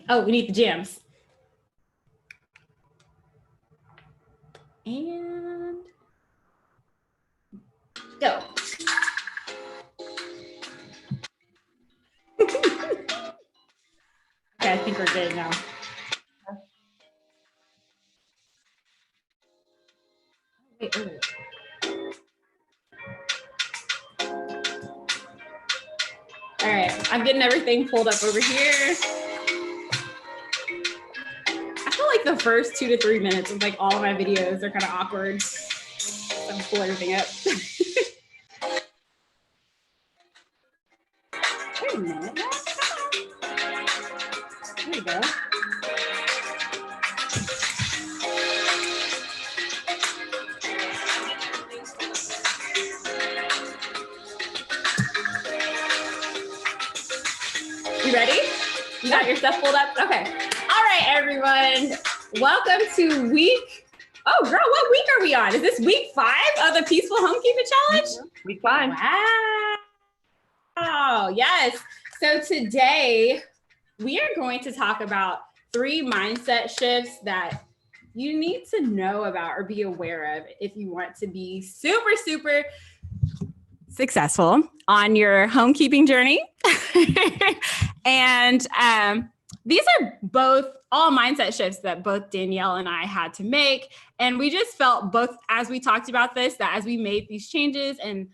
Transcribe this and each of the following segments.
Oh, we need the gems. And go. Okay, I think we're good now. Wait, all right, I'm getting everything pulled up over here. I feel like the first 2 to 3 minutes of like all of my videos are kind of awkward. So I'm pull everything up. Wait a minute. There we go. You ready? You got your stuff pulled up? Okay. All right, everyone. Welcome to week. Oh, girl, what week are we on? Is this week 5 of the Peaceful Homekeeping Challenge? Week 5. Wow. Yes. So today we are going to talk about 3 mindset shifts that you need to know about or be aware of if you want to be super, super successful on your homekeeping journey. And these are both all mindset shifts that both Danielle and I had to make. And we just felt both, as we talked about this, that as we made these changes and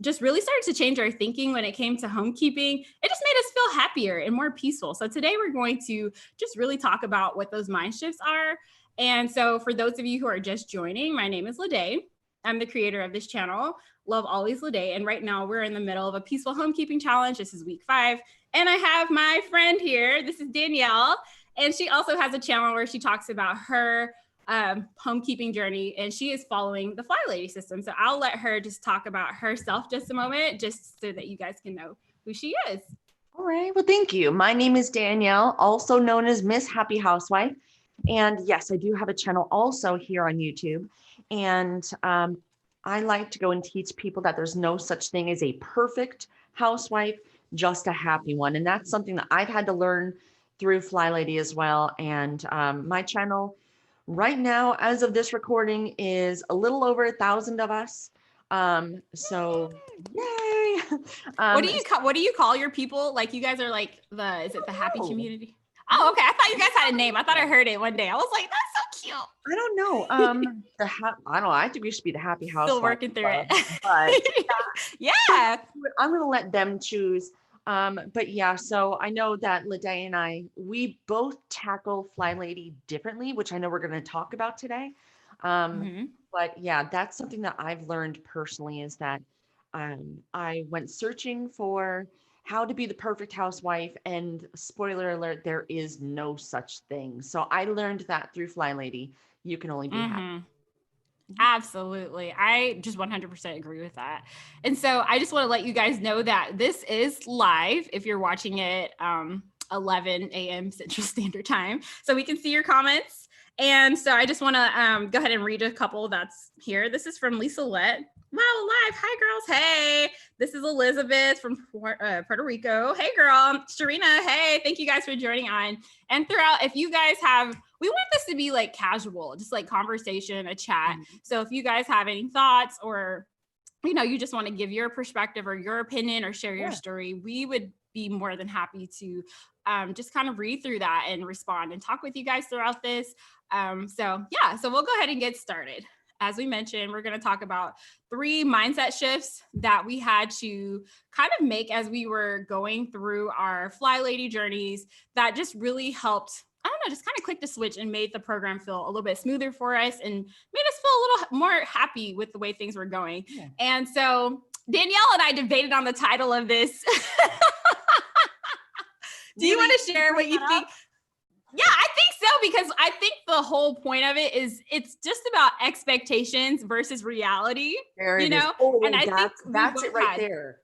just really started to change our thinking when it came to homekeeping, it just made us feel happier and more peaceful. So today we're going to just really talk about what those mind shifts are. And so for those of you who are just joining, my name is Lade. I'm the creator of this channel, Love Always Lade. And right now we're in the middle of a Peaceful Homekeeping Challenge. This is week 5. And I have my friend here. This is Danielle. And she also has a channel where she talks about her homekeeping journey, and she is following the Flylady system. So I'll let her just talk about herself just a moment, just so that you guys can know who she is. All right. Well, thank you. My name is Danielle, also known as Miss Happy Housewife. And yes, I do have a channel also here on YouTube. And I like to go and teach people that there's no such thing as a perfect housewife, just a happy one. And that's something that I've had to learn through Flylady as well. And my channel right now, as of this recording, is a little over 1,000 of us. So yay. What do you call your people? Like, you guys are like is it the happy community? Oh, okay. I thought you guys had a name. I thought I heard it one day. I was like, that's so cute. I don't know. I don't know. I think we should be the Happy House. Still working through it. But yeah. I'm going to let them choose. But yeah, so I know that Lade and I, we both tackle Flylady differently, which I know we're going to talk about today. But yeah, that's something that I've learned personally, is that I went searching for how to be the perfect housewife, and spoiler alert, there is no such thing. So I learned that through Flylady. You can only be happy. Absolutely. I just 100% agree with that. And so I just want to let you guys know that this is live if you're watching it 11 a.m. Central Standard Time. So we can see your comments. And so I just want to go ahead and read a couple that's here. This is from Lisa Lett. Wow, live. Hi, girls. Hey, this is Elizabeth from Puerto Rico. Hey, girl. Sharina. Hey, thank you guys for joining on. And throughout, if you guys have, we want this to be like casual, just like conversation, a chat. So if you guys have any thoughts, or, you just want to give your perspective or your opinion or share your story, we would be more than happy to just kind of read through that and respond and talk with you guys throughout this. So we'll go ahead and get started. As we mentioned, we're going to talk about 3 mindset shifts that we had to kind of make as we were going through our Flylady journeys that just really helped, just kind of click the switch and made the program feel a little bit smoother for us and made us feel a little more happy with the way things were going. Yeah. And so Danielle and I debated on the title of this. Do you want to share what you think? Yeah, I think so, because I think the whole point of it is it's just about expectations versus reality, and I think that's it right there.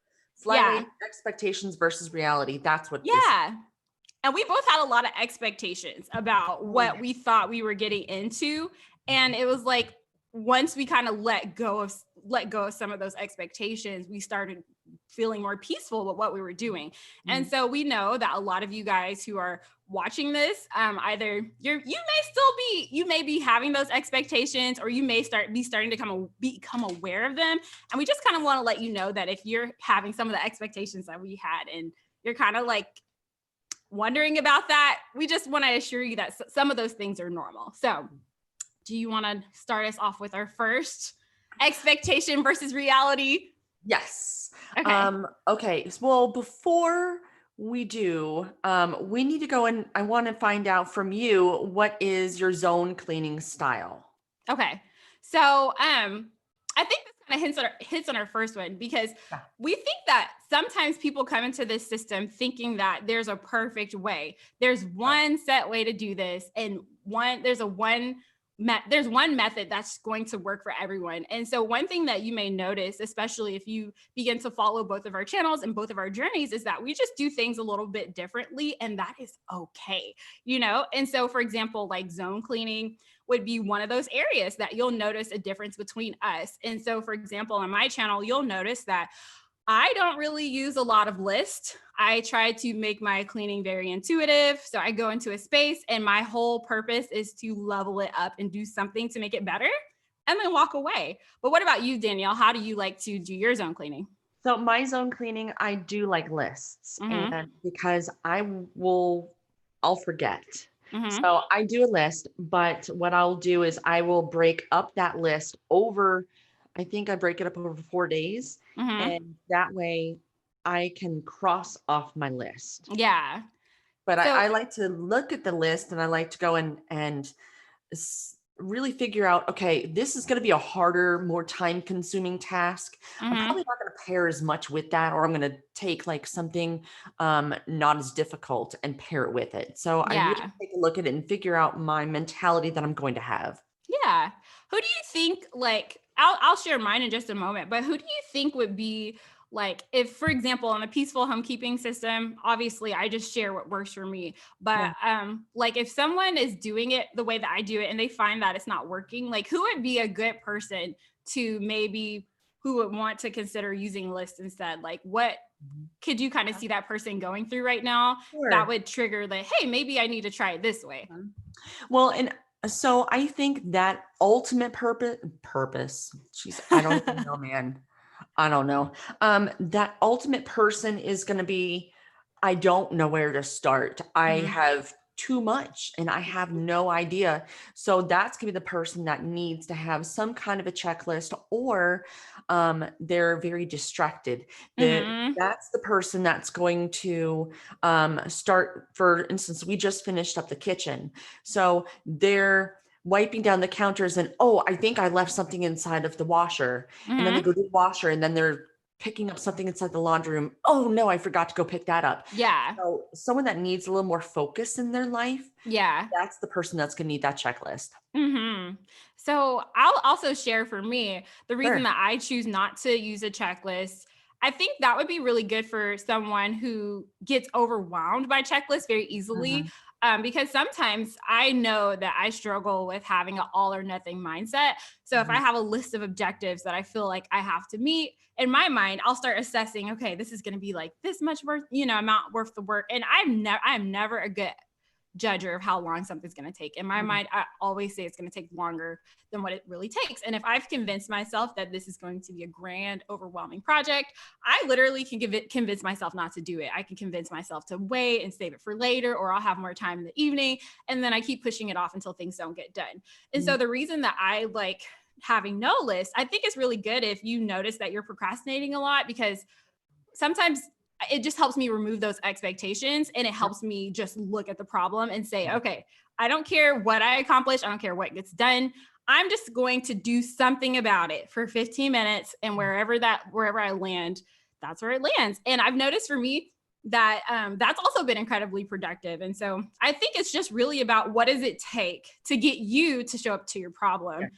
Flylady, expectations versus reality. That's what. Yeah. And we both had a lot of expectations about what we thought we were getting into. And it was like, once we kind of let go of some of those expectations, we started feeling more peaceful with what we were doing. And so we know that a lot of you guys who are watching this, either you may be having those expectations, or you may starting to become aware of them. And we just kind of want to let you know that if you're having some of the expectations that we had and you're kind of like wondering about that, we just want to assure you that some of those things are normal. So do you want to start us off with our first expectation versus reality? Yes. Okay. Okay. Well, before we do, we need to go and I want to find out from you, what is your zone cleaning style? Okay. So I think this kind of hits on our first one, because Yeah. we think that sometimes people come into this system thinking that there's a perfect way. There's one set way to do this, and there's one method that's going to work for everyone. And so one thing that you may notice, especially if you begin to follow both of our channels and both of our journeys, is that we just do things a little bit differently, and that is okay, And so, for example, like zone cleaning would be one of those areas that you'll notice a difference between us. And so, for example, on my channel, you'll notice that I don't really use a lot of lists. I try to make my cleaning very intuitive. So I go into a space and my whole purpose is to level it up and do something to make it better and then walk away. But what about you, Danielle? How do you like to do your zone cleaning? So my zone cleaning, I do like lists, Mm-hmm. and because I'll forget. Mm-hmm. So I do a list, but what I'll do is I will break up that list over, I think I break it up over 4 days. Mm-hmm. And that way I can cross off my list. Yeah. But So I like to look at the list, and I like to go and really figure out, okay, this is going to be a harder, more time consuming task. I'm mm-hmm. probably not going to pair as much with that, or I'm going to take like something not as difficult and pair it with it. So I really Yeah. take a look at it and figure out my mentality that I'm going to have. Yeah. Who do you think, like, I'll share mine in just a moment, but who do you think would be like, if, for example, in a peaceful homekeeping system, obviously I just share what works for me, but like if someone is doing it the way that I do it and they find that it's not working, like who would be a good person to maybe who would want to consider using lists instead? Like what could you kind of see that person going through right now that Sure. would trigger the, hey, maybe I need to try it this way? Well, and so I think that ultimate purpose, jeez, I don't even know, man. I don't know. That ultimate person is going to be, I don't know where to start. I Mhm. have too much and I have no idea. So that's going to be the person that needs to have some kind of a checklist, or they're very distracted. Mhm. That's the person that's going to start, for instance, we just finished up the kitchen. So they're wiping down the counters and, oh, I think I left something inside of the washer. And then they Mhm. go to the washer, and then they're picking up something inside the laundry room. Oh no, I forgot to go pick that up. Yeah. So someone that needs a little more focus in their life, Yeah. that's the person that's going to need that checklist. So I'll also share for me the reason Sure. that I choose not to use a checklist. I think that would be really good for someone who gets overwhelmed by checklists very easily. Mhm. Because sometimes I know that I struggle with having an all or nothing mindset. So if I Mhm. have a list of objectives that I feel like I have to meet, in my mind, I'll start assessing, okay, this is going to be like this much worth, amount worth the work. And I'm never a good judger of how long something's going to take. In my Mhm. mind, I always say it's going to take longer than what it really takes. And if I've convinced myself that this is going to be a grand, overwhelming project, I literally can convince myself not to do it. I can convince myself to wait and save it for later, or I'll have more time in the evening. And then I keep pushing it off until things don't get done. And so Mhm. the reason that I like having no list, I think it's really good if you notice that you're procrastinating a lot, because sometimes it just helps me remove those expectations, and it Yep. helps me just look at the problem and say, Yeah. okay, I don't care what I accomplish. I don't care what gets done. I'm just going to do something about it for 15 minutes. And wherever I land, that's where it lands. And I've noticed for me that that's also been incredibly productive. And so I think it's just really about what does it take to get you to show up to your Yeah. problem,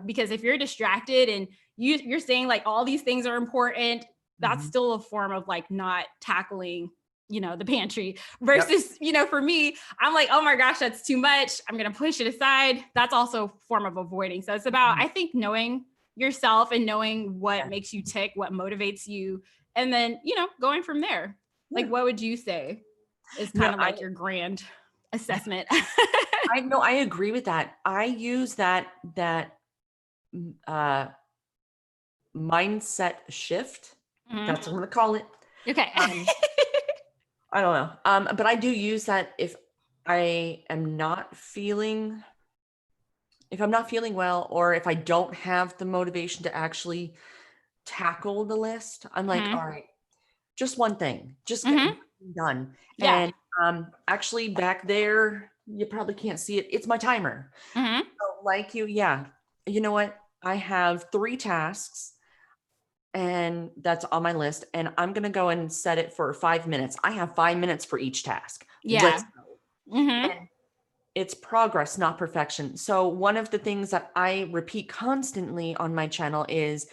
because if you're distracted and you're saying like all these things are important, that's Mhm. still a form of like not tackling the pantry Yep. versus for me, I'm like, oh my gosh, that's too much, I'm gonna push it aside. That's also a form of avoiding. So it's about, Mhm. I think, knowing yourself and knowing what Yeah. makes you tick, what motivates you, and then, going from there. Like, Yeah. what would you say is No, kind of like your grand assessment? I agree with that. I use that uh mindset shift. Mhm. That's what I'm gonna call it. Okay. Um, I don't know. But I do use that if I am not feeling if I'm not feeling well, or if I don't have the motivation to actually tackle the list, I'm like, all Mhm. right, just one thing, just get Mhm. done. Yeah. And actually back there, you probably can't see it. It's my timer. Mhm. So like you, yeah. You know what? I have 3 tasks and that's on my list. And I'm gonna go and set it for 5 minutes. I have 5 minutes for each task. Let's Yeah. go. Mhm. And it's progress, not perfection. So one of the things that I repeat constantly on my channel is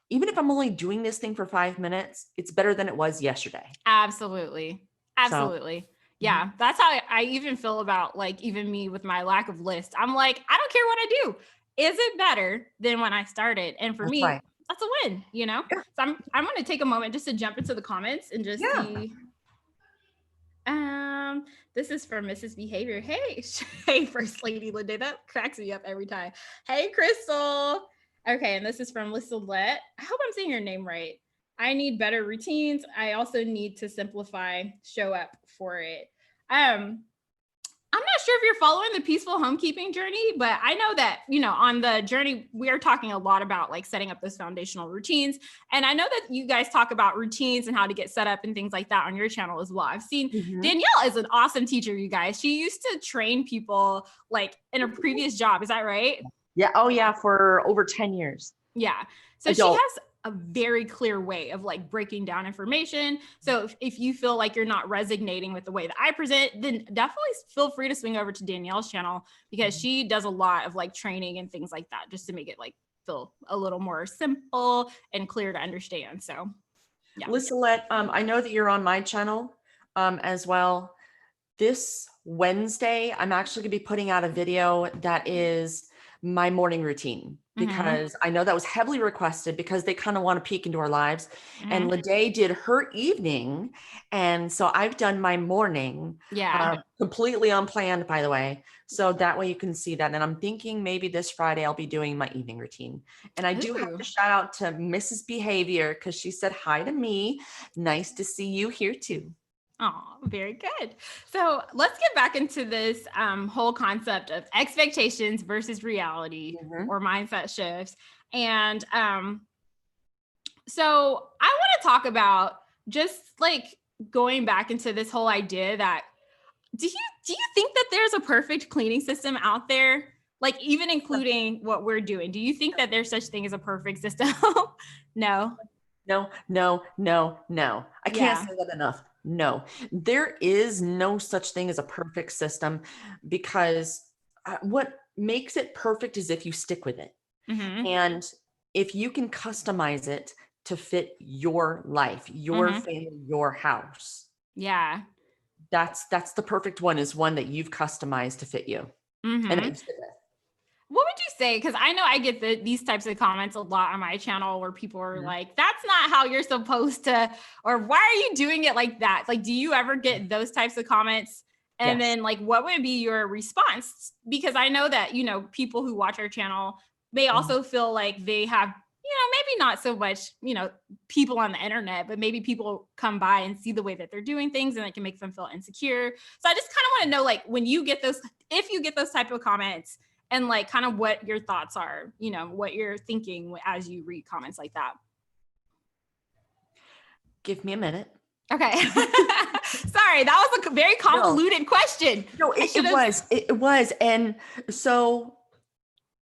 even if I'm only doing this thing for 5 minutes, it's better than it was yesterday. Absolutely. So Absolutely. mhm, Yeah. That's how I even feel about like even me with my lack of list. I'm like, I don't care what I do. Is it better than when I started? And for that's me, right. that's a win. Yeah, So I'm gonna take a moment just to jump into the comments and just yeah. see. Um, this is from Mrs. Behavior. Hey, hey, First Lady Linda. That cracks me up every time. Hey, Crystal. Okay, and this is from Lissalette. I hope I'm saying your name right. I need better routines. I also need to simplify, show up for it. I'm not sure if you're following the peaceful homekeeping journey, but I know that, on the journey, we are talking a lot about like setting up those foundational routines. And I know that you guys talk about routines and how to get set up and things like that on your channel as well. I've seen Mhm. Danielle is an awesome teacher, you guys. She used to train people like in a previous job. Is that right? Yeah. Oh, yeah. For over 10 years. Yeah. So she Adult. has a very clear way of like breaking down information. So if you feel like you're not resonating with the way that I present, then definitely feel free to swing over to Danielle's channel because Mhm. she does a lot of like training and things like that just to make it like feel a little more simple and clear to understand. So yeah. Lissalette, I know that you're on my channel as well. This Wednesday, I'm actually going to be putting out a video that is my morning routine Mm-hmm. because I know that was heavily requested because they kind of want to peek into our lives. And Mm-hmm. Lede did her evening. And so I've done my morning Yeah. completely unplanned, by the way. So that way you can see that. And I'm thinking maybe this Friday I'll be doing my evening routine. And I do have Ooh. to shout out to Mrs. Behavior because she said hi to me. Nice to see you here too. Oh, very good. So let's get back into this whole concept of expectations versus reality Mhm. or mindset shifts. And so I want to talk about just like going back into this whole idea that do you think that there's a perfect cleaning system out there? Like even including what we're doing. Do you think that there's such thing as a perfect system? No. No, no, no, no. I can't Yeah. say that enough. No, there is no such thing as a perfect system because what makes it perfect is if you stick with it. Mhm. And if you can customize it to fit your life, your Mhm. family, your house, Yeah. that's the perfect one is one that you've customized to fit you and that Mhm. you stick with. What would you say? Because I know I get these types of comments a lot on my channel where people are Mhm. like, that's not how you're supposed to, or why are you doing it like that? Like, do you ever get those types of comments? And Yes. then, like, what would be your response? Because I know that, people who watch our channel may Mhm. also feel like they have, maybe not so much, people on the internet, but maybe people come by and see the way that they're doing things and it can make them feel insecure. So I just kind of want to know, like, when you get those, if you get those type of comments, and like kind of what your thoughts are, what you're thinking as you read comments like that. Give me a minute. Okay. Sorry, that was a very No, convoluted question. no, I it should have. was. It was. And so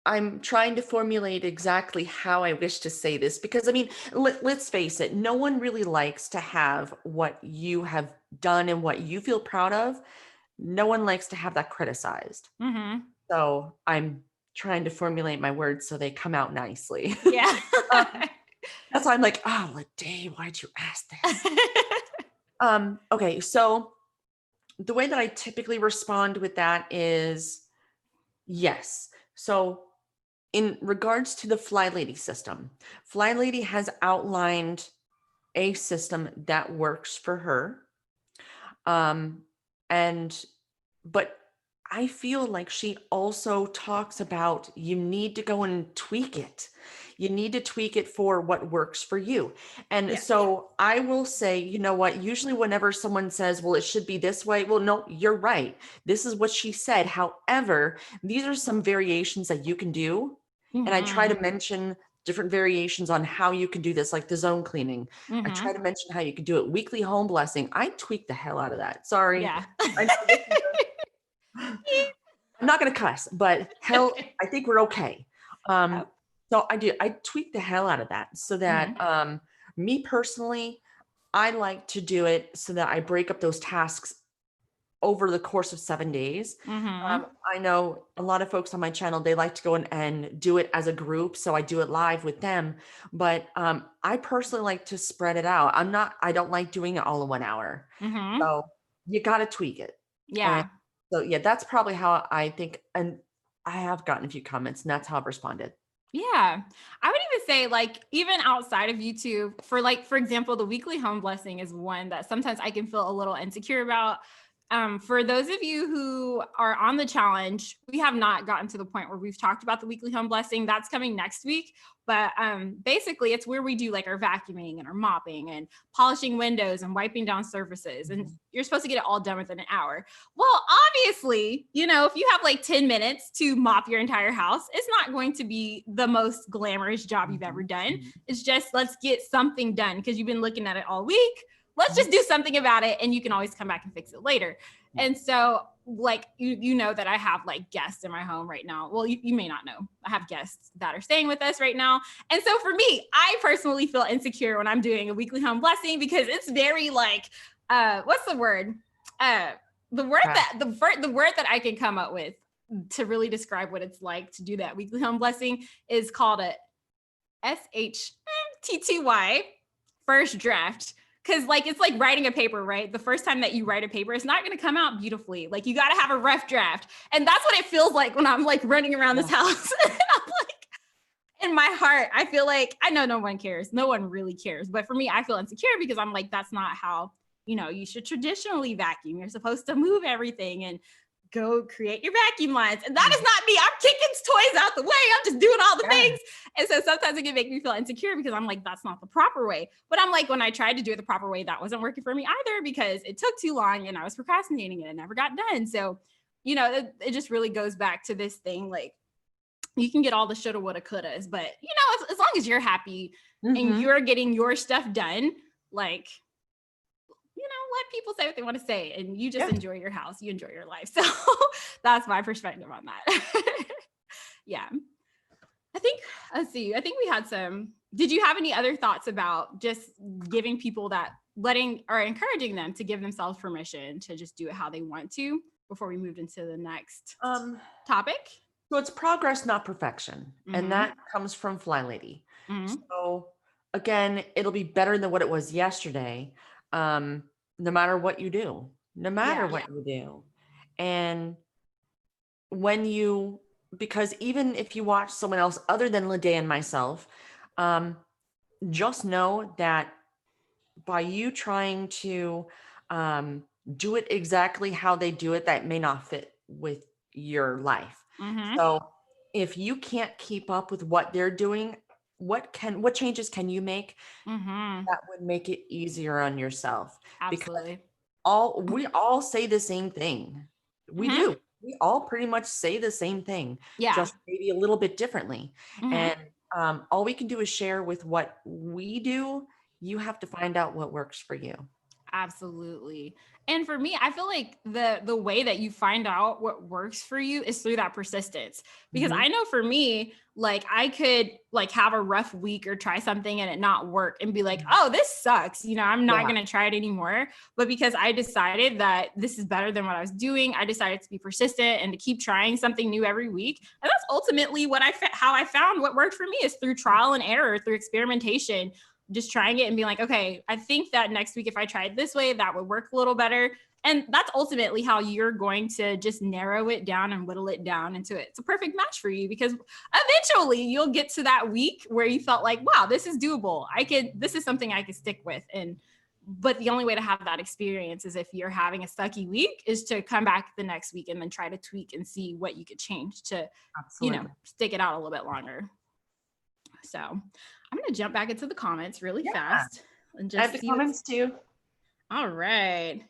I'm trying to formulate exactly how I wish to say this because I mean, let's face it, no one really likes to have what you have done and what you feel proud of. No one likes to have that criticized. Mm-hmm. So I'm trying to formulate my words so they come out nicely. Yeah. um, that's why I'm like, oh, Lede, why'd you ask this? Okay, so the way that I typically respond with that is yes. So in regards to the Flylady system, Flylady has outlined a system that works for her. Um, and, but I feel like she also talks about you need to go and tweak it. You need to tweak it for what works for you. And Yeah. so I will say, you know what, usually whenever someone says, well, it should be this way. Well, no, you're right. This is what she said. However, these are some variations that you can do. And I try Mm-hmm. to mention different variations on how you can do this, like the zone cleaning. I Mm-hmm. try to mention how you can do it. Weekly home blessing. I tweak the hell out of that. Sorry. Yeah. I know this is I'm not going to cuss, but hell, I think we're okay. Yep. So I tweak the hell out of that so Mm-hmm. that, me personally, I like to do it so that I break up those tasks over the course of 7 days. Mm-hmm. I know a lot of folks on my channel, they like to go and do it as a group. So I do it live with them, but, I personally like to spread it out. I don't like doing it all in 1 hour. Mm-hmm. So you got to tweak it. And Yeah. so, yeah, that's probably how I think. And I have gotten a few comments and that's how I've responded. Yeah. I would even say like even outside of YouTube for like, for example, the weekly home blessing is one that sometimes I can feel a little insecure about. For those of you who are on the challenge, we have not gotten to the point where we've talked about the weekly home blessing. That's coming next week. But basically, it's where we do like our vacuuming and our mopping and polishing windows and wiping down surfaces. And you're supposed to get it all done within an hour. Well, obviously, you know, if you have like 10 minutes to mop your entire house, it's not going to be the most glamorous job you've ever done. It's just let's get something done because you've been looking at it all week. Let's just do something about it and you can always come back and fix it later. And so like, you know that I have like guests in my home right now. Well, you may not know. I have guests that are staying with us right now. And so for me, I personally feel insecure when I'm doing a weekly home blessing because it's very like, what's the word? The word that I can come up with to really describe what it's like to do that weekly home blessing is called a SHTTY, first draft. Cause like, it's like writing a paper, right? The first time that you write a paper, it's not going to come out beautifully. Like you got to have a rough draft. And that's what it feels like when I'm like running around this house. I'm like, in my heart, I feel like, I know no one cares. No one really cares. But for me, I feel insecure because I'm like, that's not how, you know, you should traditionally vacuum. You're supposed to move everything and go create your vacuum lines. And that is not me. I'm kicking toys out the way. I'm just doing all the things. And so sometimes it can make me feel insecure because I'm like, that's not the proper way. But I'm like, when I tried to do it the proper way, that wasn't working for me either because it took too long and I was procrastinating and it never got done. So, you know, it just really goes back to this thing. Like you can get all the shoulda, woulda, couldas, but you know, as long as you're happy and you're getting your stuff done, like, you know, let people say what they want to say and you just enjoy your house, you enjoy your life. So that's my perspective on that. Yeah. I think we had did you have any other thoughts about just giving people that encouraging them to give themselves permission to just do it how they want to before we moved into the next topic? So it's progress, not perfection. And that comes from Flylady. So again, it'll be better than what it was yesterday. No matter what you do, you do. And because even if you watch someone else other than Lede and myself, just know that by you trying to do it exactly how they do it, that may not fit with your life. So if you can't keep up with what they're doing, what changes can you make that would make it easier on yourself? Absolutely. Because we all say the same thing. We do. We all pretty much say the same thing, just maybe a little bit differently. And all we can do is share with what we do. You have to find out what works for you. Absolutely. And for me, I feel like the way that you find out what works for you is through that persistence. Because I know for me, like I could like have a rough week or try something and it not work and be like, oh, this sucks. You know, I'm not going to try it anymore. But because I decided that this is better than what I was doing, I decided to be persistent and to keep trying something new every week. And that's ultimately how I found what worked for me is through trial and error, through experimentation, just trying it and being like, okay, I think that next week, if I tried this way, that would work a little better. And that's ultimately how you're going to just narrow it down and whittle it down into it's a perfect match for you, because eventually you'll get to that week where you felt like, wow, this is doable. This is something I could stick with. But the only way to have that experience is if you're having a sucky week, is to come back the next week and then try to tweak and see what you could change to, Absolutely. stick it out a little bit longer. So I'm going to jump back into the comments really fast and just add the comments too. All right.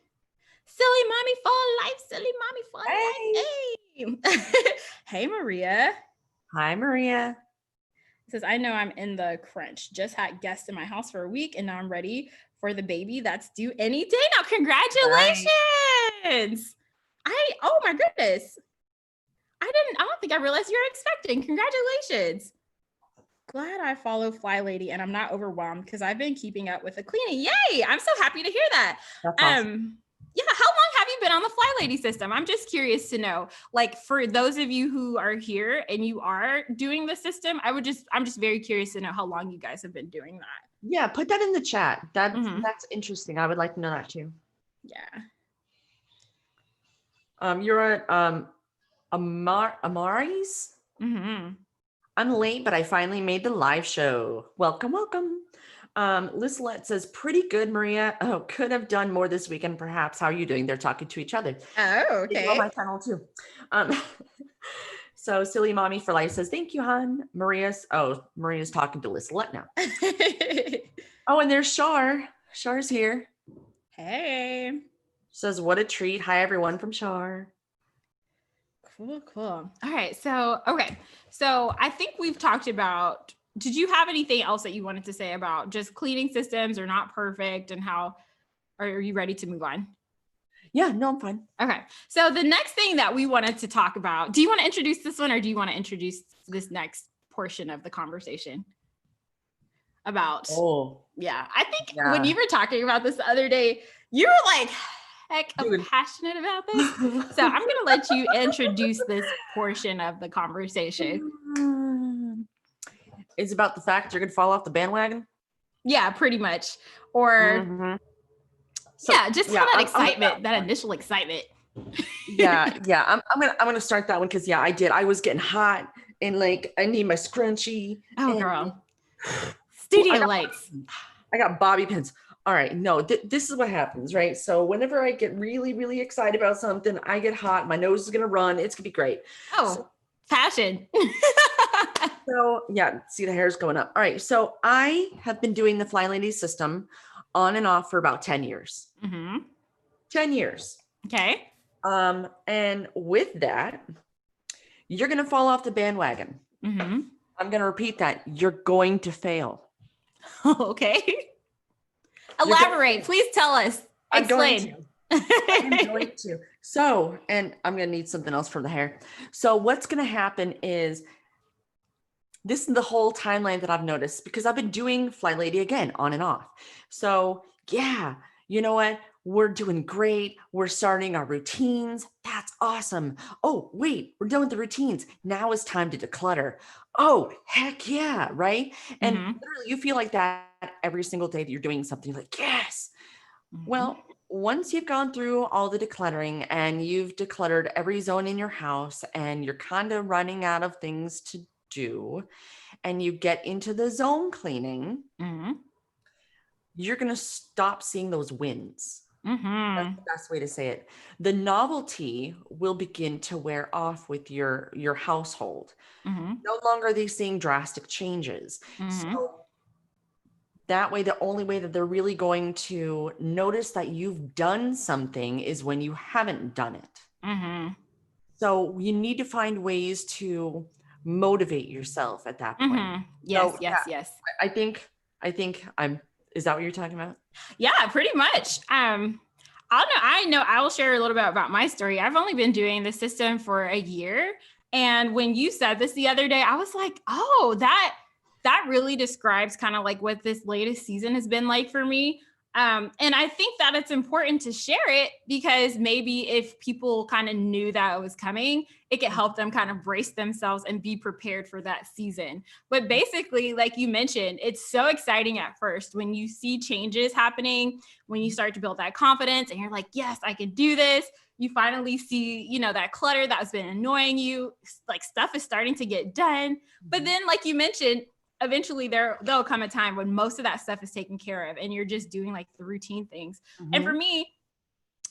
Silly mommy for life, silly mommy for life. Hey. Hey, Maria. Hi, Maria. It says, I know I'm in the crunch. Just had guests in my house for a week and now I'm ready for the baby that's due any day now. Congratulations. Right. Oh my goodness. I don't think I realized you were expecting. Congratulations. Glad I follow Flylady and I'm not overwhelmed because I've been keeping up with the cleaning. Yay. I'm so happy to hear that. That's awesome. Yeah, how long have you been on the Flylady system? I'm just curious to know. Like, for those of you who are here and you are doing the system, I'm just very curious to know how long you guys have been doing that. Yeah, put that in the chat. That's interesting. I would like to know that too. Yeah. You're at Amari's. I'm late, but I finally made the live show. Welcome, welcome. Lislette says, pretty good, Maria. Oh, could have done more this weekend, perhaps. How are you doing? They're talking to each other. Oh, okay. On my channel too. So Silly Mommy for Life says, thank you, hon. Maria's talking to Lislette now. Oh, and there's Shar. Shar's here. Hey. Says, what a treat. Hi, everyone from Shar. Cool. All right. So I think we've talked about, did you have anything else that you wanted to say about just cleaning systems are not perfect and how, are you ready to move on? Yeah, no, I'm fine. Okay. So the next thing that we wanted to talk about, do you want to introduce this one or do you want to introduce this next portion of the conversation about? Oh, yeah. I think when you were talking about this the other day, you were like, heck, I'm passionate about this. So I'm going to let you introduce this portion of the conversation. It's about the fact you're going to fall off the bandwagon. Yeah, pretty much. Or just that excitement, that initial excitement. Yeah. I'm gonna start that one because I did. I was getting hot and like I need my scrunchie. Oh, girl. Studio lights. I got bobby pins. All right, no, this is what happens, right? So whenever I get really, really excited about something, I get hot. My nose is gonna run. It's gonna be great. Oh, passion. So see the hair's going up. All right, so I have been doing the Flylady system on and off for about 10 years. 10 years. Okay. And with that, you're gonna fall off the bandwagon. I'm gonna repeat that. You're going to fail. Okay. Elaborate. Please tell us. Explain. I'm going to. So, and I'm going to need something else for the hair. So what's going to happen is, this is the whole timeline that I've noticed because I've been doing Flylady again on and off. So you know what? We're doing great. We're starting our routines. That's awesome. Oh, wait, we're done with the routines. Now it's time to declutter. Oh, heck yeah. Right. And literally you feel like that every single day that you're doing something. You're like, yes. Well, once you've gone through all the decluttering and you've decluttered every zone in your house and you're kind of running out of things to do and you get into the zone cleaning, you're going to stop seeing those wins. That's the best way to say it. The novelty will begin to wear off with your household. No longer are they seeing drastic changes. So that way, the only way that they're really going to notice that you've done something is when you haven't done it. So you need to find ways to motivate yourself at that point. Yes. I think is that what you're talking about? Yeah, pretty much. I will share a little bit about my story. I've only been doing the system for a year. And when you said this the other day, I was like, oh, that really describes kind of like what this latest season has been like for me. And I think that it's important to share it because maybe if people kind of knew that it was coming, it could help them kind of brace themselves and be prepared for that season. But basically, like you mentioned, it's so exciting at first when you see changes happening, when you start to build that confidence and you're like, yes, I can do this. You finally see, that clutter that's been annoying you, like stuff is starting to get done. But then, like you mentioned, eventually there'll come a time when most of that stuff is taken care of and you're just doing like the routine things. And for me,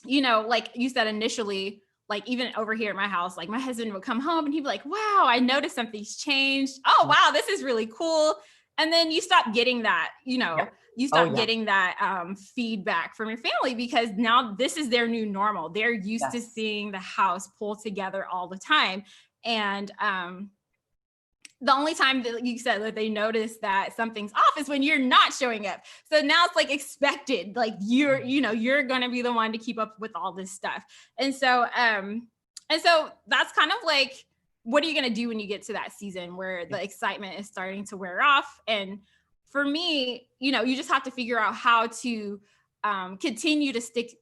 like you said initially, like even over here at my house, like my husband would come home and he'd be like, wow, I noticed something's changed. Oh, wow, this is really cool. And then you stop getting that, you stop getting that feedback from your family because now this is their new normal. They're used to seeing the house pull together all the time. And the only time that you said that they notice that something's off is when you're not showing up. So now it's like expected, like you're going to be the one to keep up with all this stuff. And so that's kind of like, what are you going to do when you get to that season where the excitement is starting to wear off? And for me, you just have to figure out how to continue to stick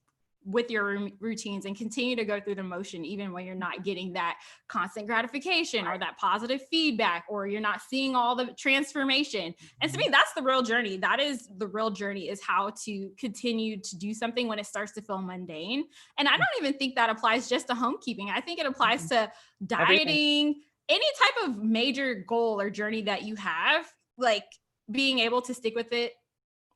with your routines and continue to go through the motion, even when you're not getting that constant gratification or that positive feedback, or you're not seeing all the transformation. And to me, that's the real journey. That is the real journey, is how to continue to do something when it starts to feel mundane. And I don't even think that applies just to homekeeping. I think it applies to dieting, any type of major goal or journey that you have, like being able to stick with it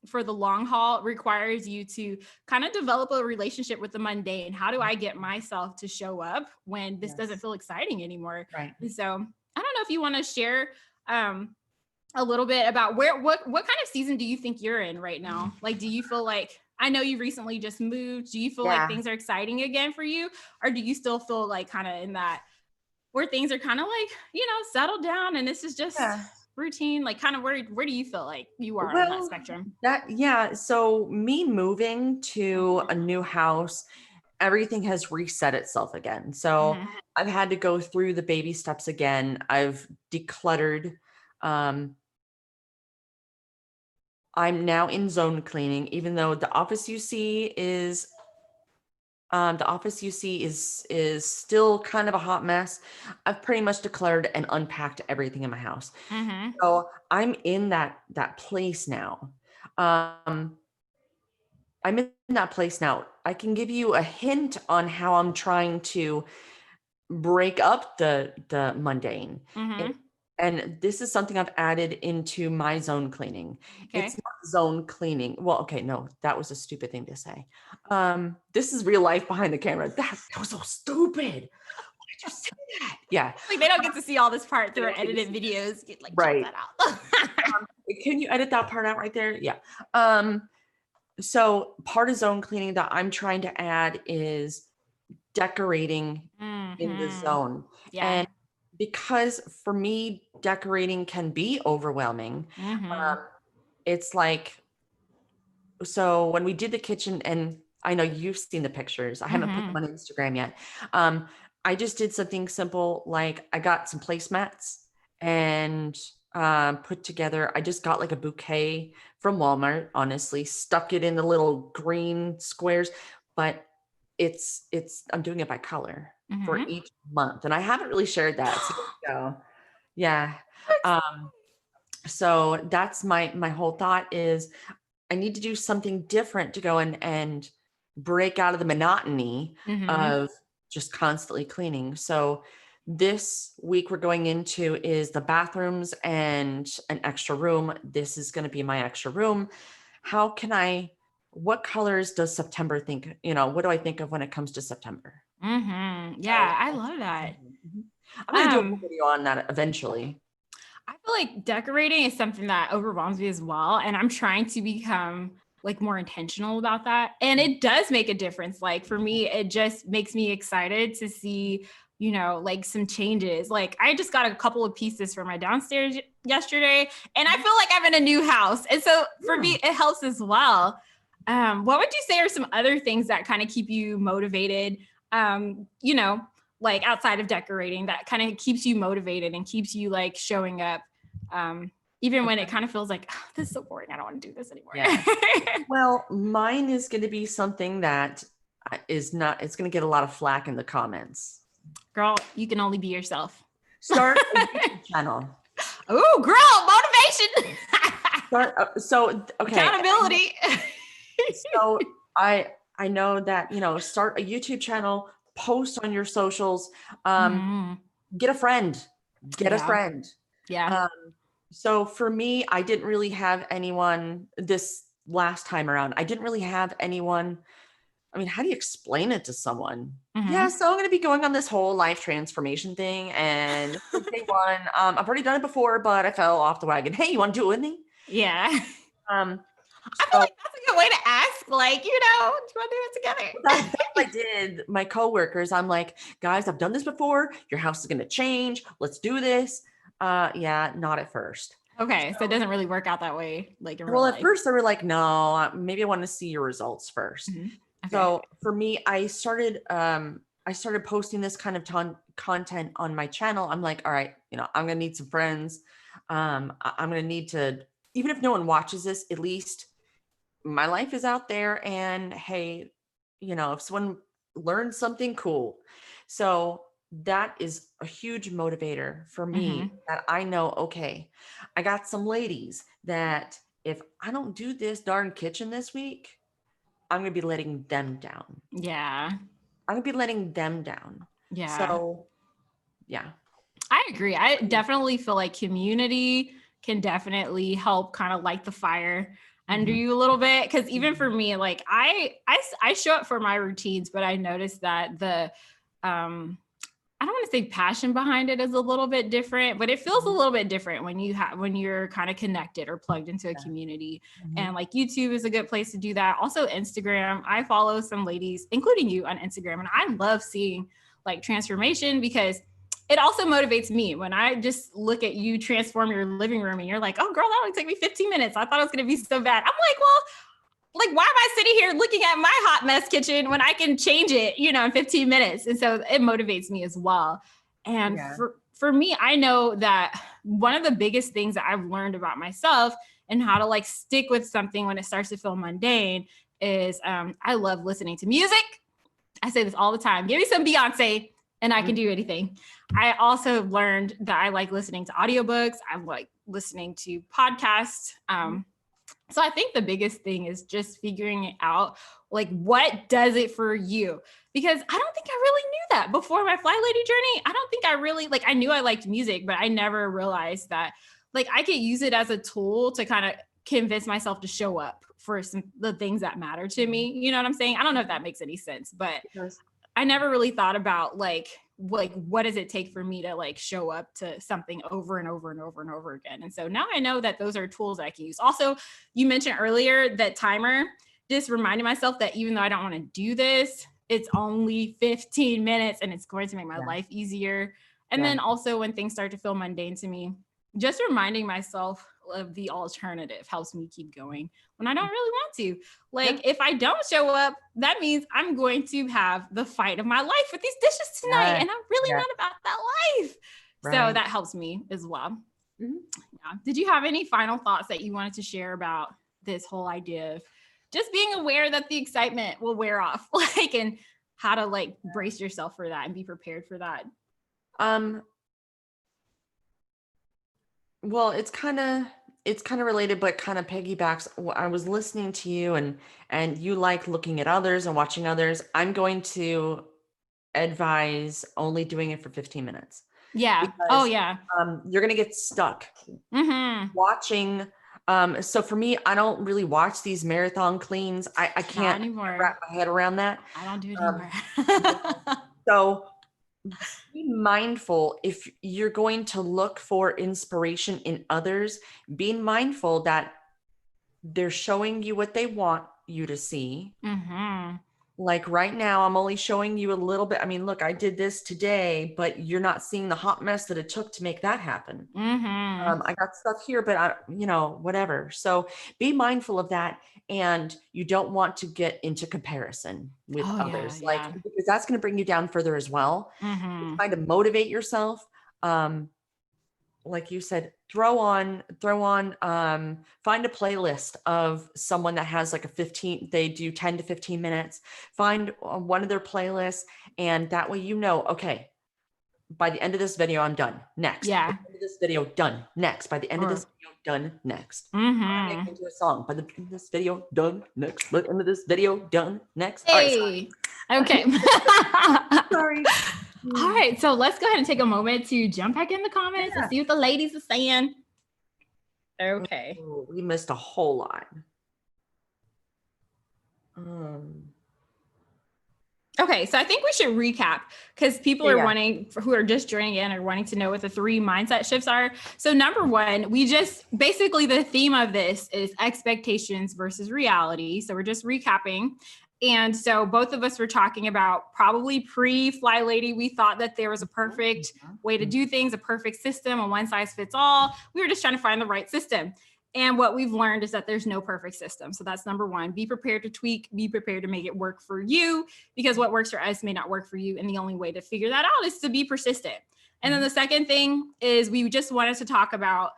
for the long haul requires you to kind of develop a relationship with the mundane. How do I get myself to show up when this doesn't feel exciting anymore? Right. And so I don't know if you want to share a little bit about what kind of season do you think you're in right now? Like, do you feel like, I know you recently just moved. Do you feel like things are exciting again for you? Or do you still feel like kind of in that where things are kind of like, settled down and this is just routine? Like kind of where do you feel like you are on that spectrum? So me moving to a new house, everything has reset itself again. So I've had to go through the baby steps again. I've decluttered. I'm now in zone cleaning, even though the office you see is is still kind of a hot mess. I've pretty much declared and unpacked everything in my house. So I'm in that place now. I'm in that place now. I can give you a hint on how I'm trying to break up the mundane. And this is something I've added into my zone cleaning. Okay. It's not zone cleaning. Well, okay, no, that was a stupid thing to say. This is real life behind the camera. That was so stupid. Why did you say that? Yeah. Like they don't get to see all this part through our edited videos. You'd like check that out. Can you edit that part out right there? Yeah. So part of zone cleaning that I'm trying to add is decorating in the zone. And because for me, decorating can be overwhelming. It's like, so when we did the kitchen, and I know you've seen the pictures, I haven't put them on Instagram yet. I just did something simple. Like I got some placemats and put together, I just got like a bouquet from Walmart, honestly, stuck it in the little green squares, but I'm doing it by color for each month. And I haven't really shared that. So yeah. So that's my whole thought is I need to do something different to go in and break out of the monotony of just constantly cleaning. So this week we're going into is the bathrooms and an extra room. This is going to be my extra room. What colors does September think, what do I think of when it comes to September? Yeah, I love that. I'm going to do a video on that eventually. I feel like decorating is something that overwhelms me as well. And I'm trying to become like more intentional about that. And it does make a difference. Like for me, it just makes me excited to see, like some changes. Like I just got a couple of pieces for my downstairs yesterday and I feel like I'm in a new house. And so for me, it helps as well. What would you say are some other things that kind of keep you motivated? Like outside of decorating, that kind of keeps you motivated and keeps you like showing up, even when it kind of feels like, oh, this is so boring. I don't want to do this anymore. Yeah. Well, mine is going to be something that is not, it's going to get a lot of flack in the comments. Girl, you can only be yourself. Start a YouTube channel. Oh, girl, motivation. Okay. Accountability. So I know that, start a YouTube channel, post on your socials, get a friend, a friend. Yeah. So for me, I didn't really have anyone this last time around. I didn't really have anyone. I mean, how do you explain it to someone? Yeah, so I'm going to be going on this whole life transformation thing. And day one, I've already done it before, but I fell off the wagon. Hey, you want to do it with me? Yeah. I feel like that's a good way to ask. Like, do you want to do it together? That's what I did. My coworkers, I'm like, guys, I've done this before. Your house is going to change. Let's do this. Yeah, not at first. Okay, so it doesn't really work out that way, like in real Well, life. at first they were like, no, maybe I want to see your results first. Okay. So for me, I started posting this kind of content on my channel. I'm like, all right, I'm gonna need some friends. I'm gonna need to, even if no one watches this, at least my life is out there. And hey, if someone learns something cool. So that is a huge motivator for me, that I know, okay, I got some ladies that if I don't do this darn kitchen this week, I'm going to be letting them down. Yeah. I'm going to be letting them down. Yeah. So yeah. I agree. I definitely feel like community can definitely help kind of light the fire under you a little bit. Cause even for me, like I show up for my routines, but I noticed that I don't want to say passion behind it is a little bit different, but it feels a little bit different when you're kind of connected or plugged into a community. And like YouTube is a good place to do that. Also Instagram. I follow some ladies, including you, on Instagram, and I love seeing like transformation because it also motivates me when I just look at you transform your living room and you're like, oh girl, that only took me 15 minutes. I thought it was going to be so bad. I'm like, well, like, why am I sitting here looking at my hot mess kitchen when I can change it, in 15 minutes? And so it motivates me as well. And for me, I know that one of the biggest things that I've learned about myself and how to like stick with something when it starts to feel mundane is I love listening to music. I say this all the time. Give me some Beyonce and I can do anything. I also learned that I like listening to audiobooks. I like listening to podcasts. So I think the biggest thing is just figuring it out, like what does it for you? Because I don't think I really knew that before my Flylady journey. I don't think I really, like, I knew I liked music, but I never realized that like I could use it as a tool to kind of convince myself to show up for the things that matter to me. You know what I'm saying? I don't know if that makes any sense, but I never really thought about like what does it take for me to like show up to something over and over and over and over again. And so now I know that those are tools that I can use. Also, you mentioned earlier that timer, just reminding myself that even though I don't want to do this, it's only 15 minutes and it's going to make my life easier. And then also when things start to feel mundane to me, just reminding myself of the alternative helps me keep going when I don't really want to. Like if I don't show up, that means I'm going to have the fight of my life with these dishes tonight. And I'm really not about that life. So that helps me as well. Yeah. Did you have any final thoughts that you wanted to share about this whole idea of just being aware that the excitement will wear off, like, and how to like brace yourself for that and be prepared for that? Well, it's kind of related, but kind of piggybacks. I was listening to you and you like looking at others and watching others. I'm going to advise only doing it for 15 minutes. Yeah. Because, you're going to get stuck watching. So for me, I don't really watch these marathon cleans. I can't wrap my head around that. I don't do it anymore. So be mindful if you're going to look for inspiration in others, being mindful that they're showing you what they want you to see. Like right now, I'm only showing you a little bit. I mean, look, I did this today, but you're not seeing the hot mess that it took to make that happen. I got stuff here, but whatever. So be mindful of that. And you don't want to get into comparison with others, because that's going to bring you down further as well. Trying to motivate yourself. like you said, find a playlist of someone that has like they do 10 to 15 minutes, find one of their playlists. And that way, okay, by the end of this video, I'm done. Next. By Yeah. the end of this video, done. Next. By the end of this video, done. Next. I'm making into a song. By the end of this video, done. Next. By the end of this video, done. Next. Hey. All right, Okay. sorry. All right. So let's go ahead and take a moment to jump back in the comments and see what the ladies are saying. Okay. Oh, we missed a whole lot. Okay, so I think we should recap because people are who are just joining in, are wanting to know what the 3 mindset shifts are. So number 1, basically the theme of this is expectations versus reality. So we're just recapping. And so both of us were talking about probably pre-Flylady, we thought that there was a perfect way to do things, a perfect system, a one size fits all. We were just trying to find the right system. And what we've learned is that there's no perfect system. So that's number 1. Be prepared to tweak, be prepared to make it work for you, because what works for us may not work for you. And the only way to figure that out is to be persistent. And then the second thing is we just wanted to talk about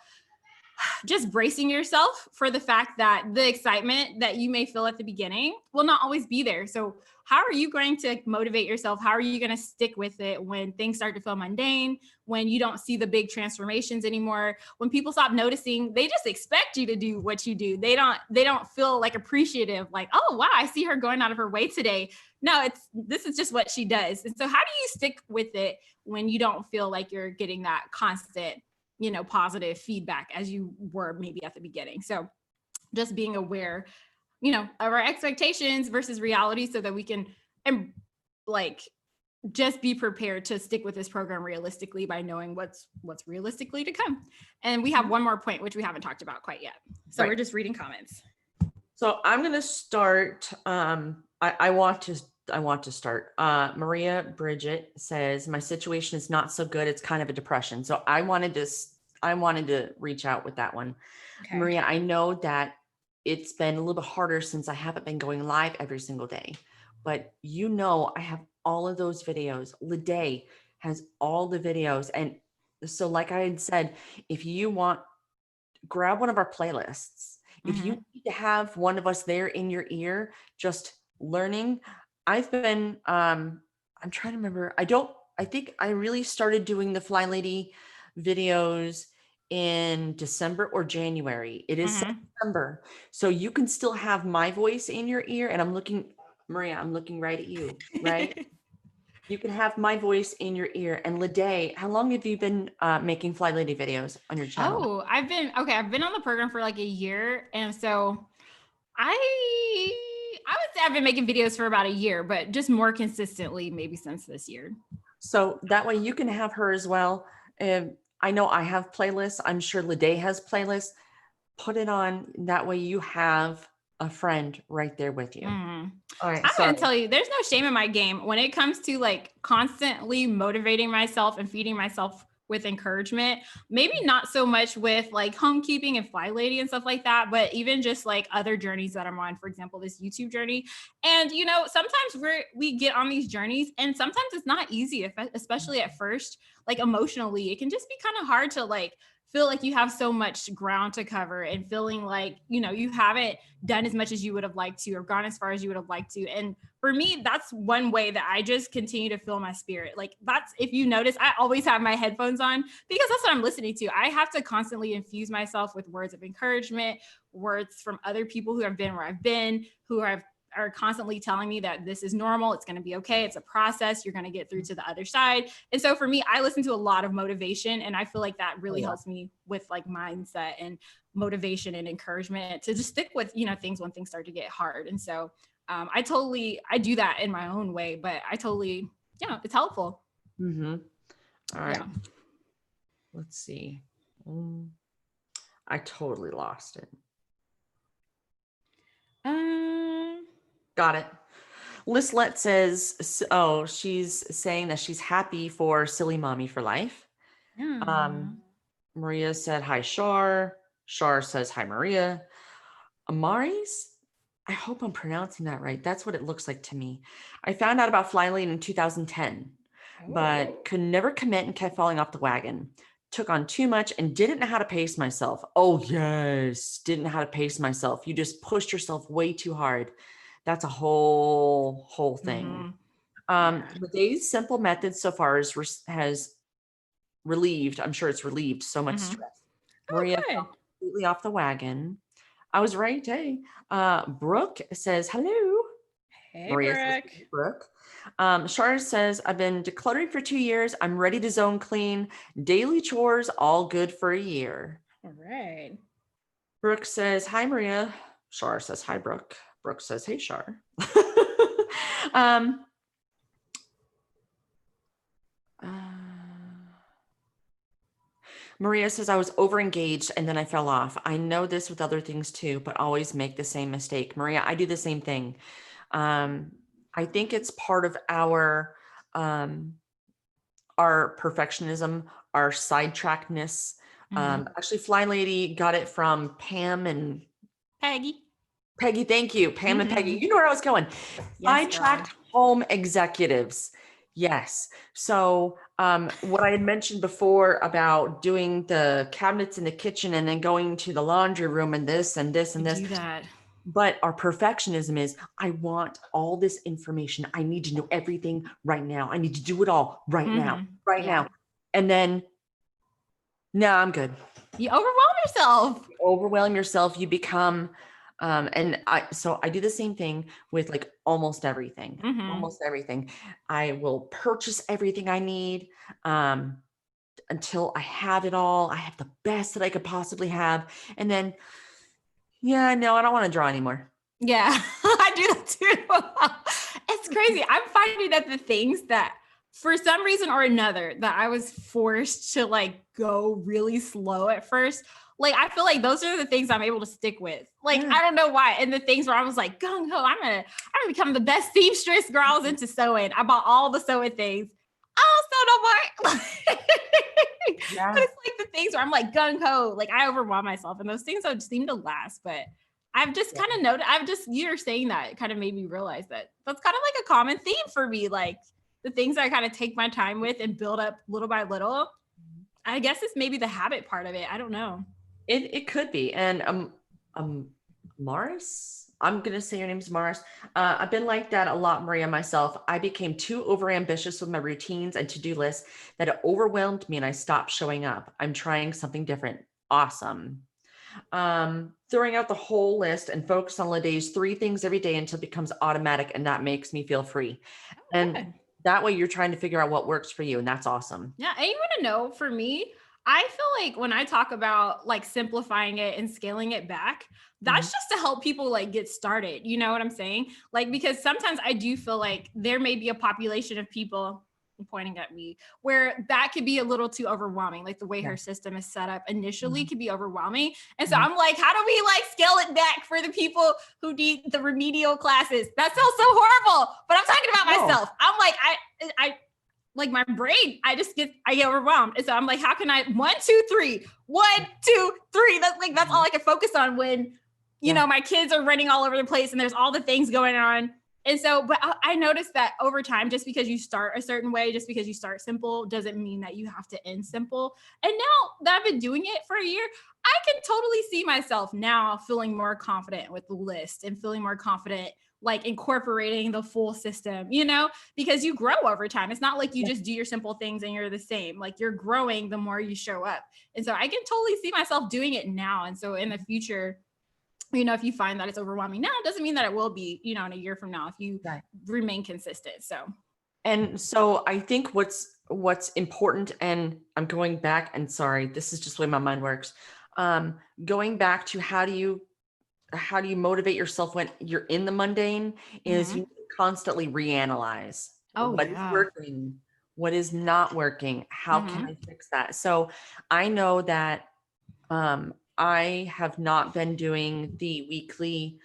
just bracing yourself for the fact that the excitement that you may feel at the beginning will not always be there. So how are you going to motivate yourself? How are you going to stick with it when things start to feel mundane, when you don't see the big transformations anymore, when people stop noticing, they just expect you to do what you do. They don't feel like appreciative, like, oh, wow, I see her going out of her way today. No, this is just what she does. And so how do you stick with it when you don't feel like you're getting that constant, positive feedback as you were maybe at the beginning? So just being aware, of our expectations versus reality so that we can just be prepared to stick with this program realistically by knowing what's realistically to come. And we have one more point, which we haven't talked about quite yet. So we're just reading comments. So I'm going to start. I want to start. Maria Bridget says, my situation is not so good. It's kind of a depression. So I wanted to reach out with that one. Okay. Maria, I know that it's been a little bit harder since I haven't been going live every single day, but I have all of those videos. Lede has all the videos. And so like I had said, if you want, grab one of our playlists. If you need to have one of us there in your ear, just learning. I've been, I'm trying to remember. I think I really started doing the Flylady videos in December or January. It is September. So you can still have my voice in your ear. And Maria, I'm looking right at you, right? You can have my voice in your ear. And Lede, how long have you been making Flylady videos on your channel? Oh, I've been on the program for like a year. And so I would say I've been making videos for about a year, but just more consistently, maybe since this year. So that way you can have her as well. I know I have playlists. I'm sure Lede has playlists. Put it on. That way you have a friend right there with you. All right. I'm going to tell you, there's no shame in my game when it comes to like constantly motivating myself and feeding myself with encouragement. Maybe not so much with like homekeeping and Flylady and stuff like that, but even just like other journeys that I'm on, for example, this YouTube journey. And, sometimes we get on these journeys and sometimes it's not easy, especially at first, like emotionally, it can just be kind of hard to like feel like you have so much ground to cover and feeling like, you haven't done as much as you would have liked to or gone as far as you would have liked to. And for me, that's one way that I just continue to fill my spirit. Like if you notice, I always have my headphones on because that's what I'm listening to. I have to constantly infuse myself with words of encouragement, words from other people who have been where I've been, who are constantly telling me that this is normal. It's going to be okay. It's a process. You're going to get through to the other side. And so for me, I listen to a lot of motivation and I feel like that really helps me with like mindset and motivation and encouragement to just stick with, things when things start to get hard. And so I do that in my own way, but I totally, it's helpful. All right. Yeah. Let's see. I totally lost it. Got it. Lislet says, she's saying that she's happy for Silly Mommy for life. Maria said, hi, Shar. Shar says, hi, Maria. Amaris, I hope I'm pronouncing that right. That's what it looks like to me. I found out about Flylady in 2010, but could never commit and kept falling off the wagon. took on too much and didn't know how to pace myself. Oh yes, didn't know how to pace myself. You just pushed yourself way too hard. That's a whole thing. Today's simple method so far has relieved. I'm sure it's relieved so much stress. Maria good. fell completely off the wagon. I was right. Hey, Brooke says hello. Hey, Maria says Brooke. Brooke. Shar says, I've been decluttering for 2 years. I'm ready to zone clean. Daily chores, all good for a year. All right. Brooke says, hi, Maria. Shar says, hi, Brooke. Brooke says, hey, Shar. Maria says, I was overengaged and then I fell off. I know this with other things too, but always make the same mistake. Maria, I do the same thing. I think it's part of our perfectionism, our sidetrackedness. Actually, Flylady got it from Pam and Peggy. Peggy. Thank you, Pam and Peggy. You know where I was going. Yes, Sidetracked home executives. Yes. So what I had mentioned before about doing the cabinets in the kitchen and then going to the laundry room and this and this and this. Do that. But our perfectionism is, I want all this information. I need to know everything right now. I need to do it all right now, now. And then, no, I'm good. You overwhelm yourself. You overwhelm yourself. You become, so I do the same thing with like almost everything, almost everything. I will purchase everything I need until I have it all. I have the best that I could possibly have. And then, yeah, no, I don't want to draw anymore. Yeah, I do that too. It's crazy. I'm finding that the things that for some reason or another that I was forced to like go really slow at first, like I feel like those are the things I'm able to stick with. Like I don't know why. And the things where I was like gung ho, I'm gonna become the best seamstress girl. I was into sewing. I bought all the sewing things. I don't sew no more. But it's like the things where I'm like gung ho, like I overwhelm myself, and those things don't seem to last. But I've just kind of noticed. You're saying that it kind of made me realize that that's kind of like a common theme for me. Like the things I kind of take my time with and build up little by little. I guess it's maybe the habit part of it. I don't know. It could be. And Morris, I'm gonna say your name's Morris. I've been like that a lot, Maria, myself. I became too overambitious with my routines and to-do lists that it overwhelmed me and I stopped showing up. I'm trying something different. Awesome. Throwing out the whole list and focus on the day's 3 things every day until it becomes automatic, and that makes me feel free. And that way you're trying to figure out what works for you, and that's awesome. Yeah, and you want to know, for me, I feel like when I talk about like simplifying it and scaling it back, that's just to help people like get started. You know what I'm saying? Like, because sometimes I do feel like there may be a population of people pointing at me where that could be a little too overwhelming. Like the way her system is set up initially could be overwhelming. And so I'm like, how do we like scale it back for the people who need the remedial classes? That sounds so horrible, but I'm talking about myself. I'm like, I like my brain, I get overwhelmed. And so I'm like, how can I 1, 2, 3, 1, 2, 3. That's all I can focus on when, you know, my kids are running all over the place and there's all the things going on. And so, but I noticed that over time, just because you start a certain way, just because you start simple, doesn't mean that you have to end simple. And now that I've been doing it for a year, I can totally see myself now feeling more confident with the list and feeling more confident, like incorporating the full system, you know, because you grow over time. It's not like you just do your simple things and you're the same. Like you're growing the more you show up. And so I can totally see myself doing it now. And so in the future, you know, if you find that it's overwhelming now, it doesn't mean that it will be, you know, in a year from now, if you remain consistent. And so I think what's important, and I'm going back, and sorry, this is just the way my mind works. Going back to how do you motivate yourself when you're in the mundane is you constantly reanalyze what is working, what is not working, how can I fix that? So I know that I have not been doing the weekly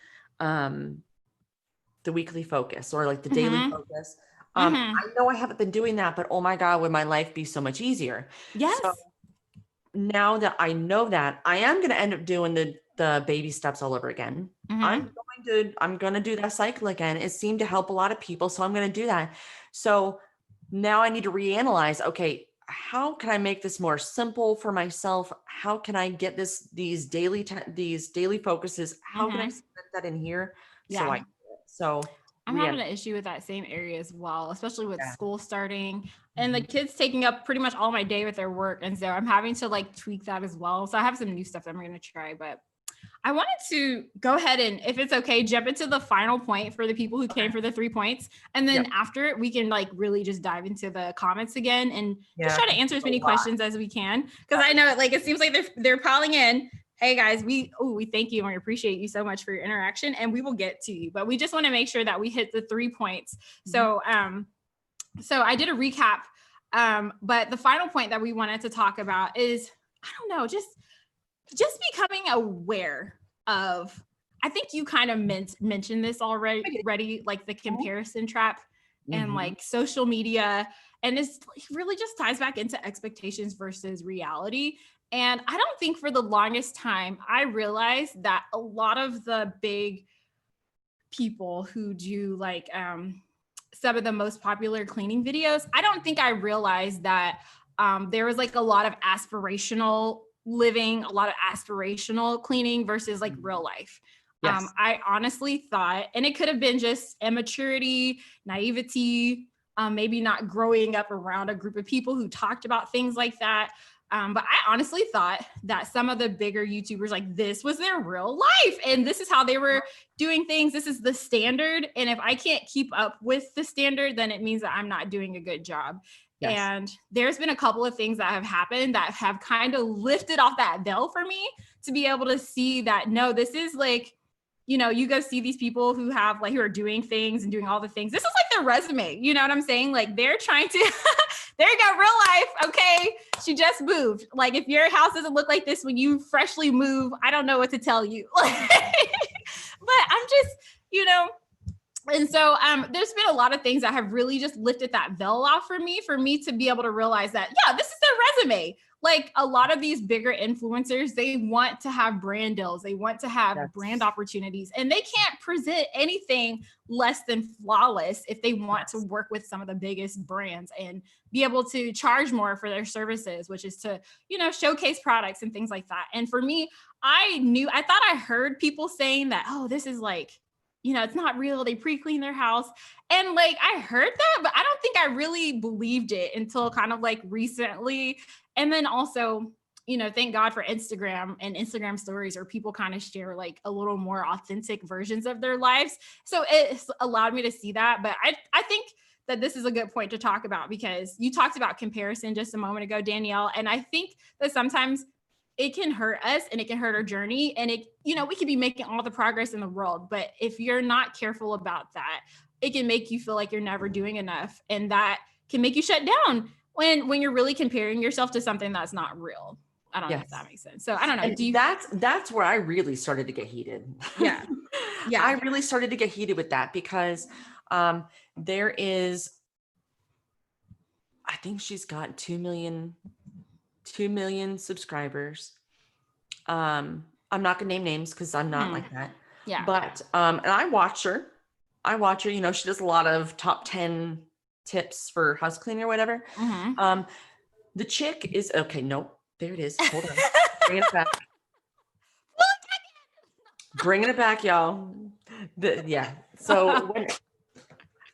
focus or like the daily focus. I know I haven't been doing that, but oh my God, would my life be so much easier? Yes. So now that I know that, I am going to end up doing the baby steps all over again. I'm going to do that cycle again. It seemed to help a lot of people. So I'm going to do that. So now I need to reanalyze, okay, how can I make this more simple for myself? How can I get these daily focuses? How can I Mhm. set that in here? Yeah. So I'm we having an issue with that same area as well, especially with yeah. school starting and the Mhm. kids taking up pretty much all my day with their work. And so I'm having to like tweak that as well. So I have some new stuff that I'm going to try, but I wanted to go ahead and, if it's okay, jump into the final point for the people who came for the 3 points. And then Yep. after it, we can like really just dive into the comments again and just Yeah, try to 'cause answer as there's a many lot. questions as we can. Cause I know like it seems like they're piling in. Hey guys, we thank you and we appreciate you so much for your interaction and we will get to you. But we just want to make sure that we hit the 3 points. Mhm. So I did a recap. But the final point that we wanted to talk about is, I don't know, just becoming aware of, I think you kind of mentioned this I did. already, like the comparison trap and Mhm. like social media. And it really just ties back into expectations versus reality. And I don't think for the longest time, I realized that a lot of the big people who do like some of the most popular cleaning videos, I don't think I realized that there was like a lot of aspirational living, a lot of aspirational cleaning versus like real life. Yes. I honestly thought, and it could have been just immaturity, naivety, maybe not growing up around a group of people who talked about things like that. But I honestly thought that some of the bigger YouTubers, like this was their real life and this is how they were doing things. This is the standard. And if I can't keep up with the standard, then it means that I'm not doing a good job. Yes. And there's been a couple of things that have happened that have kind of lifted off that veil for me to be able to see that no, this is like, you go see these people who have like who are doing things and doing all the things. This is like their resume. You know what I'm saying? Like they're trying to there you go, real life. Okay. She just moved. Like if your house doesn't look like this when you freshly move, I don't know what to tell you. But I'm just, you know, and so there's been a lot of things that have really just lifted that veil off for me to be able to realize that, yeah, this is their resume. Like a lot of these bigger influencers, they want to have brand deals, they want to have brand Yes. opportunities, and they can't present anything less than flawless if they want to Yes. work with some of the biggest brands and be able to charge more for their services, which is to, showcase products and things like that. And for me, I thought I heard people saying that, oh, this is like, it's not real. They pre-clean their house. And like, I heard that, but I don't think I really believed it until kind of like recently. And then also, thank God for Instagram and Instagram stories, or people kind of share like a little more authentic versions of their lives. So it's allowed me to see that. But I think that this is a good point to talk about because you talked about comparison just a moment ago, Danielle. And I think that sometimes it can hurt us and it can hurt our journey. And we could be making all the progress in the world. But if you're not careful about that, it can make you feel like you're never doing enough. And that can make you shut down when you're really comparing yourself to something that's not real. I don't know if Yes. that makes sense. So I don't know. And Do you? that's where I really started to get heated. Yeah. Yeah. I really started to get heated with that because there is, I think she's got 2 million subscribers. I'm not gonna name names because I'm not like that. Yeah. But and I watch her. She does a lot of top 10 tips for house cleaning or whatever. Mm-hmm. The chick is okay, nope. There it is. Hold on. Bringing it back. Bringing it back, y'all. Yeah. So when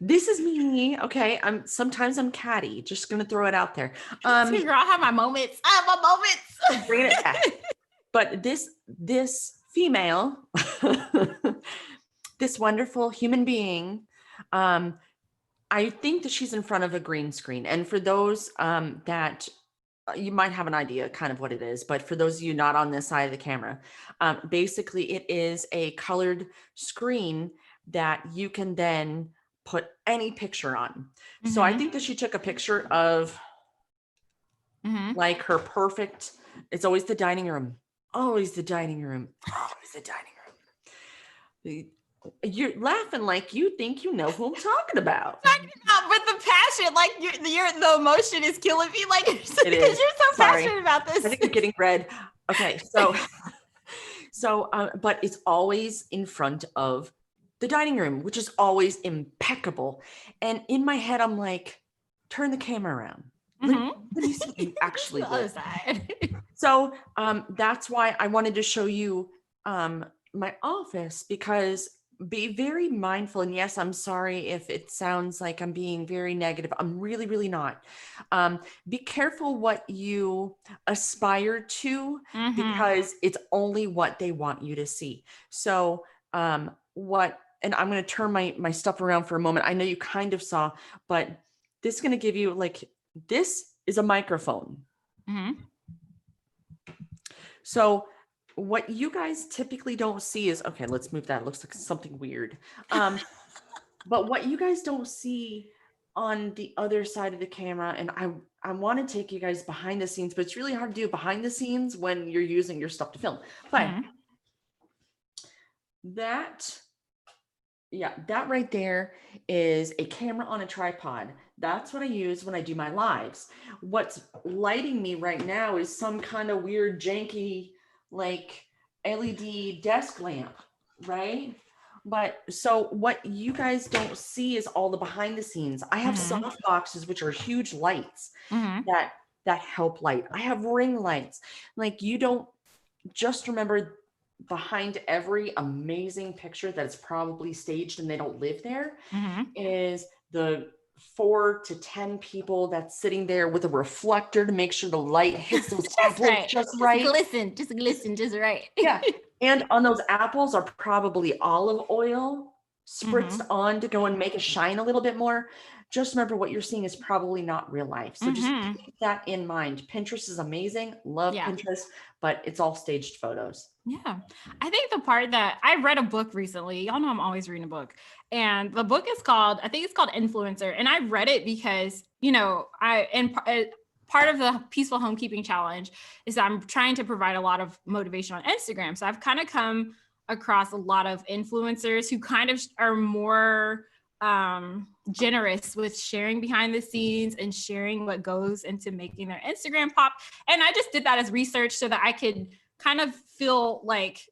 this is me, okay. Sometimes I'm catty. Just gonna throw it out there. Girl, I have my moments. I have my moments. Bringing it back. But this female, this wonderful human being, I think that she's in front of a green screen. And for those that you might have an idea kind of what it is, but for those of you not on this side of the camera, basically it is a colored screen that you can then put any picture on. So I think that she took a picture of like her perfect, it's always the dining room, always the dining room, always the dining room. You're laughing like you think you know who I'm talking about. With the passion, like the emotion is killing me. Like It because is. you're so Sorry. passionate about this. I think I'm getting red. Okay, so but it's always in front of the dining room, which is always impeccable. And in my head, I'm like, turn the camera around. Let me see what you actually The other did. side. So that's why I wanted to show you my office, because be very mindful. And yes, I'm sorry if it sounds like I'm being very negative. I'm really, really not. Be careful what you aspire to, because it's only what they want you to see. So and I'm going to turn my stuff around for a moment. I know you kind of saw, but this is going to give you this is a microphone. So what you guys typically don't see is, okay, let's move that. It looks like something weird. But what you guys don't see on the other side of the camera, and I want to take you guys behind the scenes, but it's really hard to do behind the scenes when you're using your stuff to film. But that right there is a camera on a tripod. That's what I use when I do my lives. What's lighting me right now is some kind of weird janky LED desk lamp, right? But so what you guys don't see is all the behind the scenes. I have soft boxes, which are huge lights that help light. I have ring lights. You don't just remember behind every amazing picture that's probably staged and they don't live there is the 4 to 10 people that's sitting there with a reflector to make sure the light hits those apples just right. Just glisten, just right. Yeah. And on those apples are probably olive oil spritzed on to go and make it shine a little bit more. Just remember, what you're seeing is probably not real life. So just keep that in mind. Pinterest is amazing. Love Pinterest, but it's all staged photos. Yeah. I think the part that I read a book recently, y'all know I'm always reading a book, and the book is called, I think it's called Influencer. And I read it because, part of the Peaceful Homekeeping Challenge is that I'm trying to provide a lot of motivation on Instagram. So I've kind of come across a lot of influencers who kind of are more generous with sharing behind the scenes and sharing what goes into making their Instagram pop. And I just did that as research so that I could kind of feel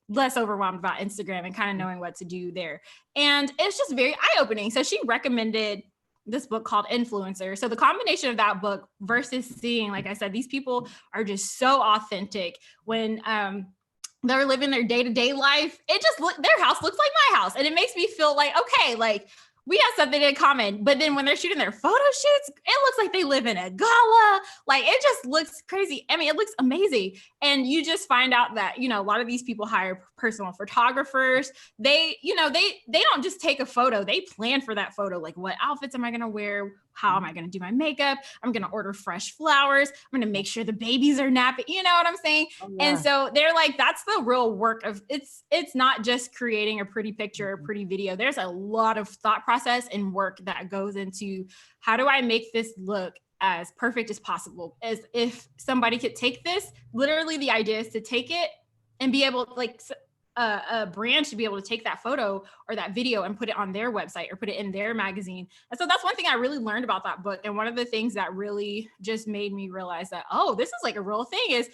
less overwhelmed about Instagram and kind of knowing what to do there. And it's just very eye-opening. So she recommended this book called Influencer. So the combination of that book versus seeing, like I said, these people are just so authentic when they're living their day-to-day life. Their house looks like my house. And it makes me feel like, okay, we have something in common. But then when they're shooting their photo shoots, it looks like they live in a gala. It just looks crazy. I mean, it looks amazing. And you just find out that, a lot of these people hire personal photographers. They don't just take a photo. They plan for that photo. What outfits am I going to wear? How am I going to do my makeup? I'm going to order fresh flowers. I'm going to make sure the babies are napping. You know what I'm saying? Oh, yeah. And so they're that's the real work of it's not just creating a pretty picture, a pretty video. There's a lot of thought process and work that goes into how do I make this look as perfect as possible, as if somebody could take this. Literally, the idea is to take it and be able a brand should be able to take that photo or that video and put it on their website or put it in their magazine. And so that's one thing I really learned about that book. And one of the things that really just made me realize that, oh, this is a real thing is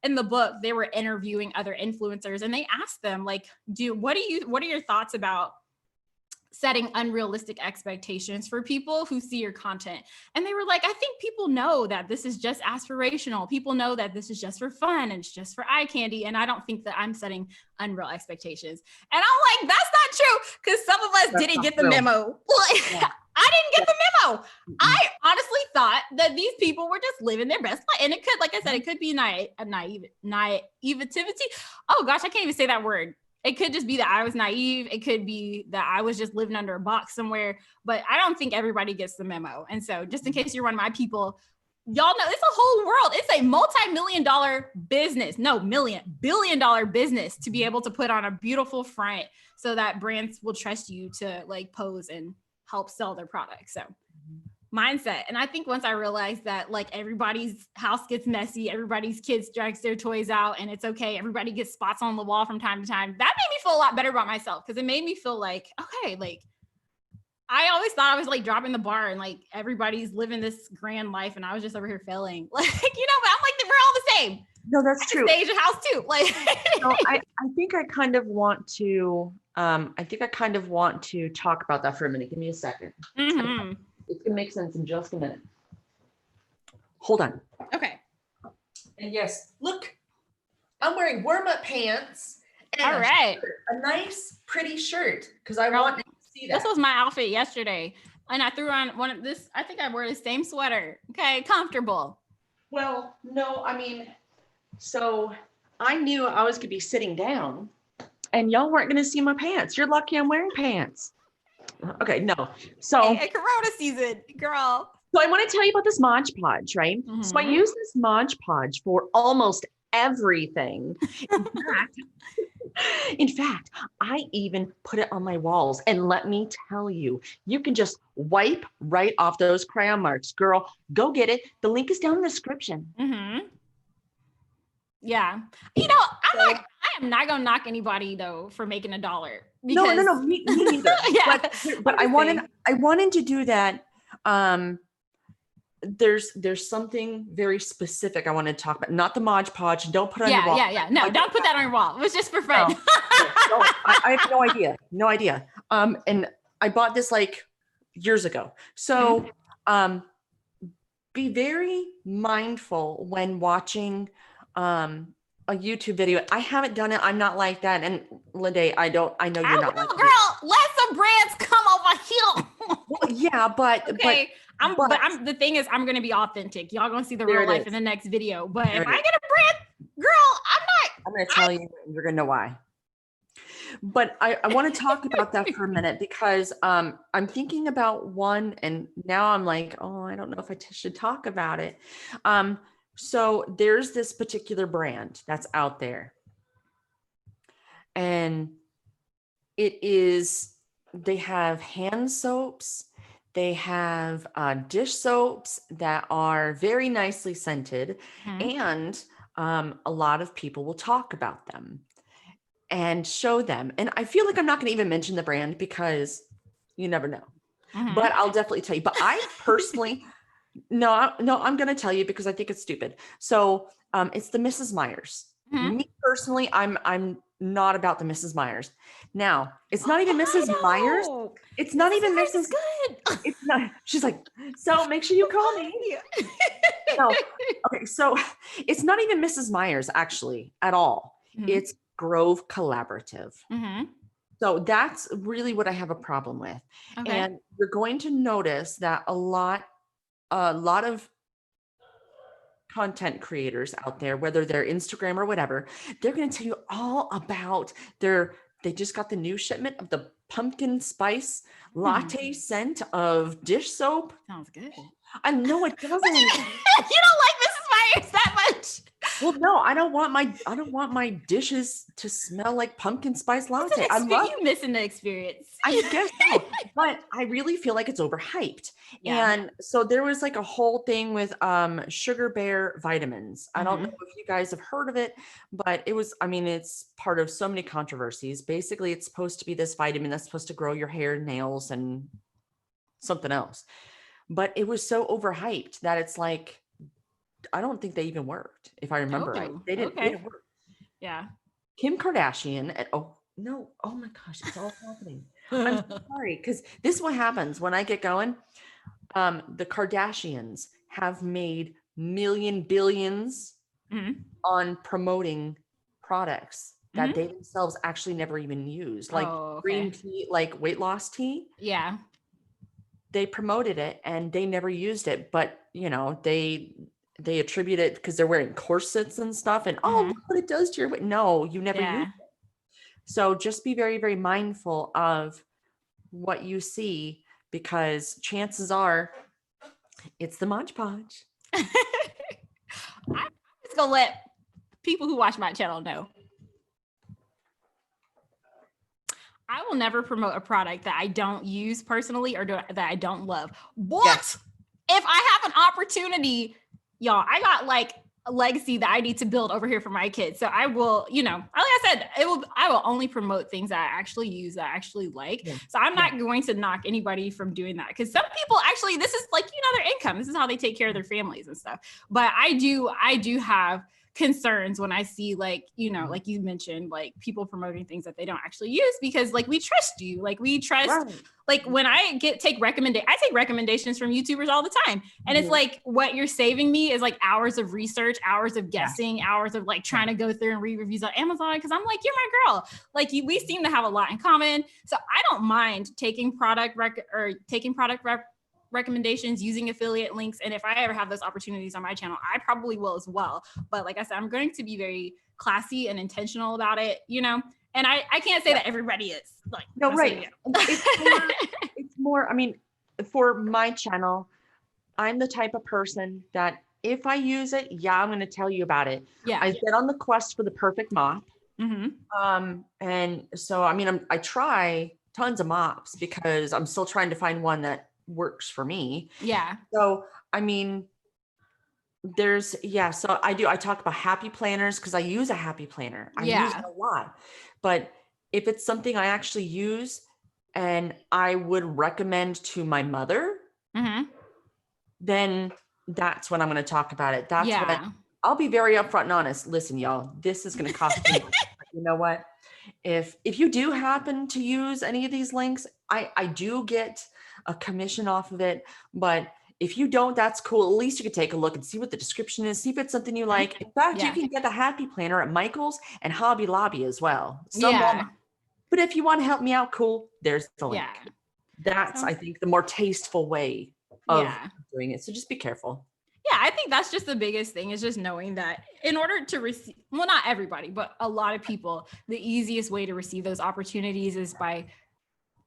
in the book, they were interviewing other influencers and they asked them what are your thoughts about setting unrealistic expectations for people who see your content? And they were like, I think people know that this is just aspirational. People know that this is just for fun and it's just for eye candy. And I don't think that I'm setting unreal expectations. And I'm like, that's not true. Because some of us didn't get the memo. Yeah. I didn't get the memo. I honestly thought that these people were just living their best life. And it could, like I said, it could be naivety. Oh gosh, I can't even say that word. It could just be that I was naive. It could be that I was just living under a box somewhere, but I don't think everybody gets the memo. And so just in case you're one of my people, y'all know it's a whole world. It's a multi-million-dollar business. No, billion-dollar business to be able to put on a beautiful front so that brands will trust you to pose and help sell their products. So mindset. And I think once I realized that everybody's house gets messy, everybody's kids drags their toys out and it's okay. Everybody gets spots on the wall from time to time. That made me feel a lot better about myself because it made me feel okay, I always thought I was dropping the bar and everybody's living this grand life and I was just over here failing. But I'm we're all the same. No, that's true. Stage a house too. I think I kind of want to talk about that for a minute. Give me a second. It's gonna make sense in just a minute. hold on. Okay. And yes, look, I'm wearing warm-up pants and All right. a nice, pretty shirt because I Girl, want to see that. This was my outfit yesterday. And I threw on one of this. I think I wore the same sweater. Okay. Comfortable. Well, no, I mean, so I knew I was going to be sitting down and y'all weren't going to see my pants. You're lucky I'm wearing pants. Okay, no. So, Hey, Corona season, girl. so I want to tell you about this Mod Podge, right? So I Mhm. use this Mod Podge for almost everything. In fact, I even put it on my walls. And let me tell you, you can just wipe right off those crayon marks. Girl, go get it. The link is down in the description. Mm-hmm. Yeah. You know, I am not gonna knock anybody though for making $1. Because... No, me neither. Yeah. But I wanted to do that. There's something very specific I want to talk about. Not the Mod Podge. Don't put it on your wall. Yeah. No, don't put that on your wall. It was just for fun. No, I have no idea. And I bought this like years ago. So be very mindful when watching a YouTube video. I haven't done it. I'm not like that. And Lede, I know you're not like girl, let some brands come over here. Well, yeah, but okay. The thing is, I'm going to be authentic. Y'all going to see the real life in the next video. But if I get a brand, girl, I'm going to tell you, and you're going to know why. But I want to talk about that for a minute because I'm thinking about one, and now I'm like, oh, I don't know if I should talk about it. So there's this particular brand that's out there, and they have hand soaps. They have dish soaps that are very nicely scented, and a lot of people will talk about them and show them. And I feel like I'm not going to even mention the brand because you never know, but I'll definitely tell you. But I personally, no, I'm going to tell you because I think it's stupid. So it's the Mrs. Myers. Me personally, I'm not about the Mrs. Myers. Now, it's not even Mrs. Myers. It's not even Mrs. Good. It's not. She's like, so make sure you call me. No. Okay, so it's not even Mrs. Myers actually at all. It's Grove Collaborative. So that's really what I have a problem with. Okay. And you're going to notice that a lot of content creators out there, whether they're Instagram or whatever, they're going to tell you all about they just got the new shipment of the pumpkin spice latte scent of dish soap. Sounds good. I know it doesn't. You don't like Mrs. Myers that much. Well, no, I don't want my dishes to smell like pumpkin spice latte. I love you missing the experience. I guess so, but I really feel like it's overhyped. Yeah. And so there was like a whole thing with sugar bear vitamins. I don't know if you guys have heard of it, but it's part of so many controversies. Basically, it's supposed to be this vitamin that's supposed to grow your hair, nails, and something else. But it was so overhyped that it's like, I don't think they even worked, if I remember right. They didn't work. Yeah. Kim Kardashian, and oh my gosh, it's all happening. I'm sorry, because this is what happens when I get going. The Kardashians have made billions on promoting products that they themselves actually never even used, like green tea, like weight loss tea. Yeah. They promoted it and they never used it, but they attribute it because they're wearing corsets and stuff and look what it does to your weight. No, you never use it. So just be very, very mindful of what you see because chances are it's the Mod Podge. I'm just gonna let people who watch my channel know. I will never promote a product that I don't use personally or that I don't love. But if I have an opportunity, y'all, I got like a legacy that I need to build over here for my kids. So I will, like I said, I will only promote things that I actually use, that I actually like. Yeah. So I'm not going to knock anybody from doing that. Because some people actually, this is like, their income. This is how they take care of their families and stuff. But I do have concerns when I see like, you know, like you mentioned, like people promoting things that they don't actually use, because like we trust you, like we trust, Right. like when I take recommendations from YouTubers all the time. And it's like, what you're saving me is like hours of research, hours of guessing, hours of like trying to go through and read reviews on Amazon. Cause I'm like, you're my girl. Like we seem to have a lot in common. So I don't mind taking product recommendations, using affiliate links. And if I ever have those opportunities on my channel, I probably will as well. But like I said, I'm going to be very classy and intentional about it, you know? And I can't say that everybody is like, no, right. It's more, I mean, for my channel, I'm the type of person that if I use it, I'm going to tell you about it. Yeah. I've been on the quest for the perfect mop. And so, I mean, I try tons of mops because I'm still trying to find one that works for me. Yeah. So, I mean, so I talk about happy planners because I use a happy planner. I use it a lot. But if it's something I actually use and I would recommend to my mother, then that's when I'm going to talk about it. That's when I'll be very upfront and honest. Listen, y'all, this is going to cost me. You know what? If you do happen to use any of these links, I do get a commission off of it. But if you don't, that's cool. At least you could take a look and see what the description is, see if it's something you like. In fact, you can get the happy planner at Michael's and Hobby Lobby as well. But if you want to help me out, cool. There's the link. That's, I think, the more tasteful way of doing it. So just be careful. Yeah, I think that's just the biggest thing, is just knowing that in order to receive, well, not everybody, but a lot of people, the easiest way to receive those opportunities is by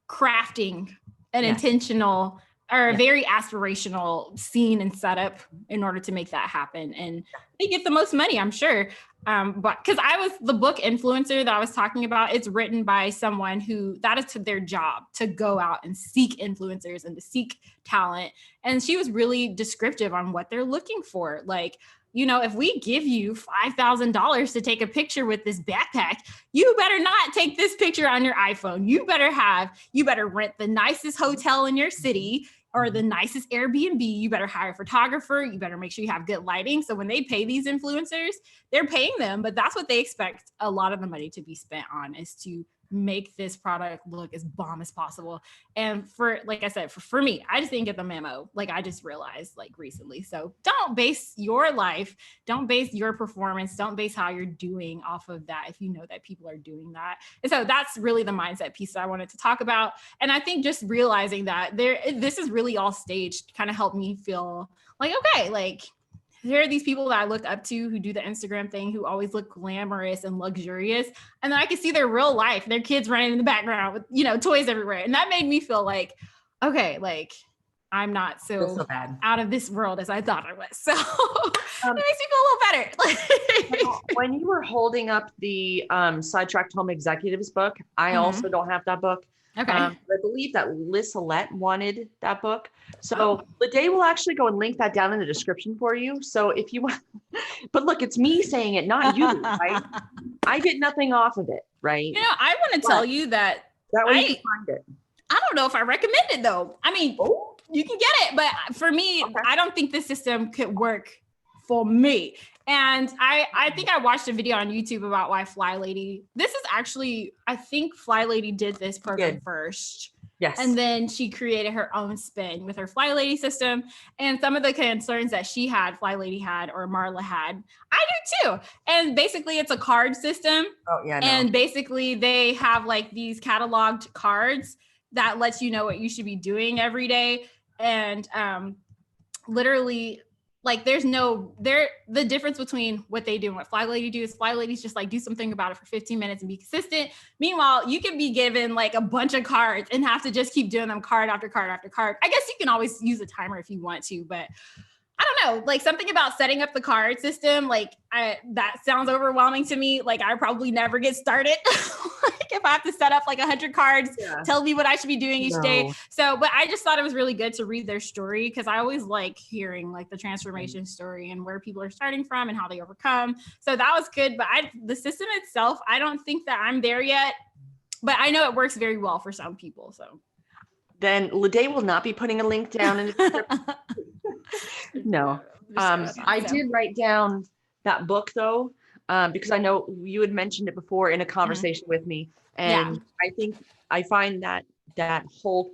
crafting an intentional or a very aspirational scene and setup in order to make that happen. And they get the most money, I'm sure. But because the book Influencer that I was talking about, it's written by someone who that is to their job, to go out and seek influencers and to seek talent. And she was really descriptive on what they're looking for. Like, you know, if we give you $5,000 to take a picture with this backpack, you better not take this picture on your iPhone. You better rent the nicest hotel in your city or the nicest Airbnb. You better hire a photographer. You better make sure you have good lighting. So when they pay these influencers, they're paying them, but that's what they expect a lot of the money to be spent on, is to make this product look as bomb as possible. And for, like I said, for me, I just didn't get the memo. Like I just realized like recently. So don't base your life, don't base your performance, don't base how you're doing off of that if you know that people are doing that. And so that's really the mindset piece that I wanted to talk about. And I think just realizing that this is really all staged kind of helped me feel like, okay, like there are these people that I look up to who do the Instagram thing, who always look glamorous and luxurious. And then I can see their real life, their kids running in the background with, you know, toys everywhere. And that made me feel like, okay, like I'm not so bad out of this world as I thought I was. So it makes me feel a little better. When you were holding up the Sidetracked Home Executives book, I also don't have that book. Okay. I believe that Lissalette wanted that book. So Lede will actually go and link that down in the description for you. So if you want, but look, it's me saying it, not you, right? I get nothing off of it, right? You know, I want to tell you that way you can find it. I don't know if I recommend it though. I mean, you can get it, but for me, I don't think the system could work for me. And I think I watched a video on YouTube about why Flylady, this is actually, I think Flylady did this program first. Yes. And then she created her own spin with her Flylady system. And some of the concerns that she had, Flylady had, or Marla had, I do too. And basically it's a card system. Oh yeah. No. And basically they have like these cataloged cards that lets you know what you should be doing every day. And literally, like the difference between what they do and what Flylady do is Flylady's just like do something about it for 15 minutes and be consistent. Meanwhile, you can be given like a bunch of cards and have to just keep doing them card after card after card. I guess you can always use a timer if you want to, but I don't know, like something about setting up the card system, like that sounds overwhelming to me. Like I probably never get started. Like if I have to set up like 100 cards, tell me what I should be doing each day. So, but I just thought it was really good to read their story, because I always like hearing like the transformation story and where people are starting from and how they overcome. So that was good. But the system itself, I don't think that I'm there yet, but I know it works very well for some people. So then Lede will not be putting a link down in the description. No, I did write down that book though, because I know you had mentioned it before in a conversation with me. Yeah. And I think I find that whole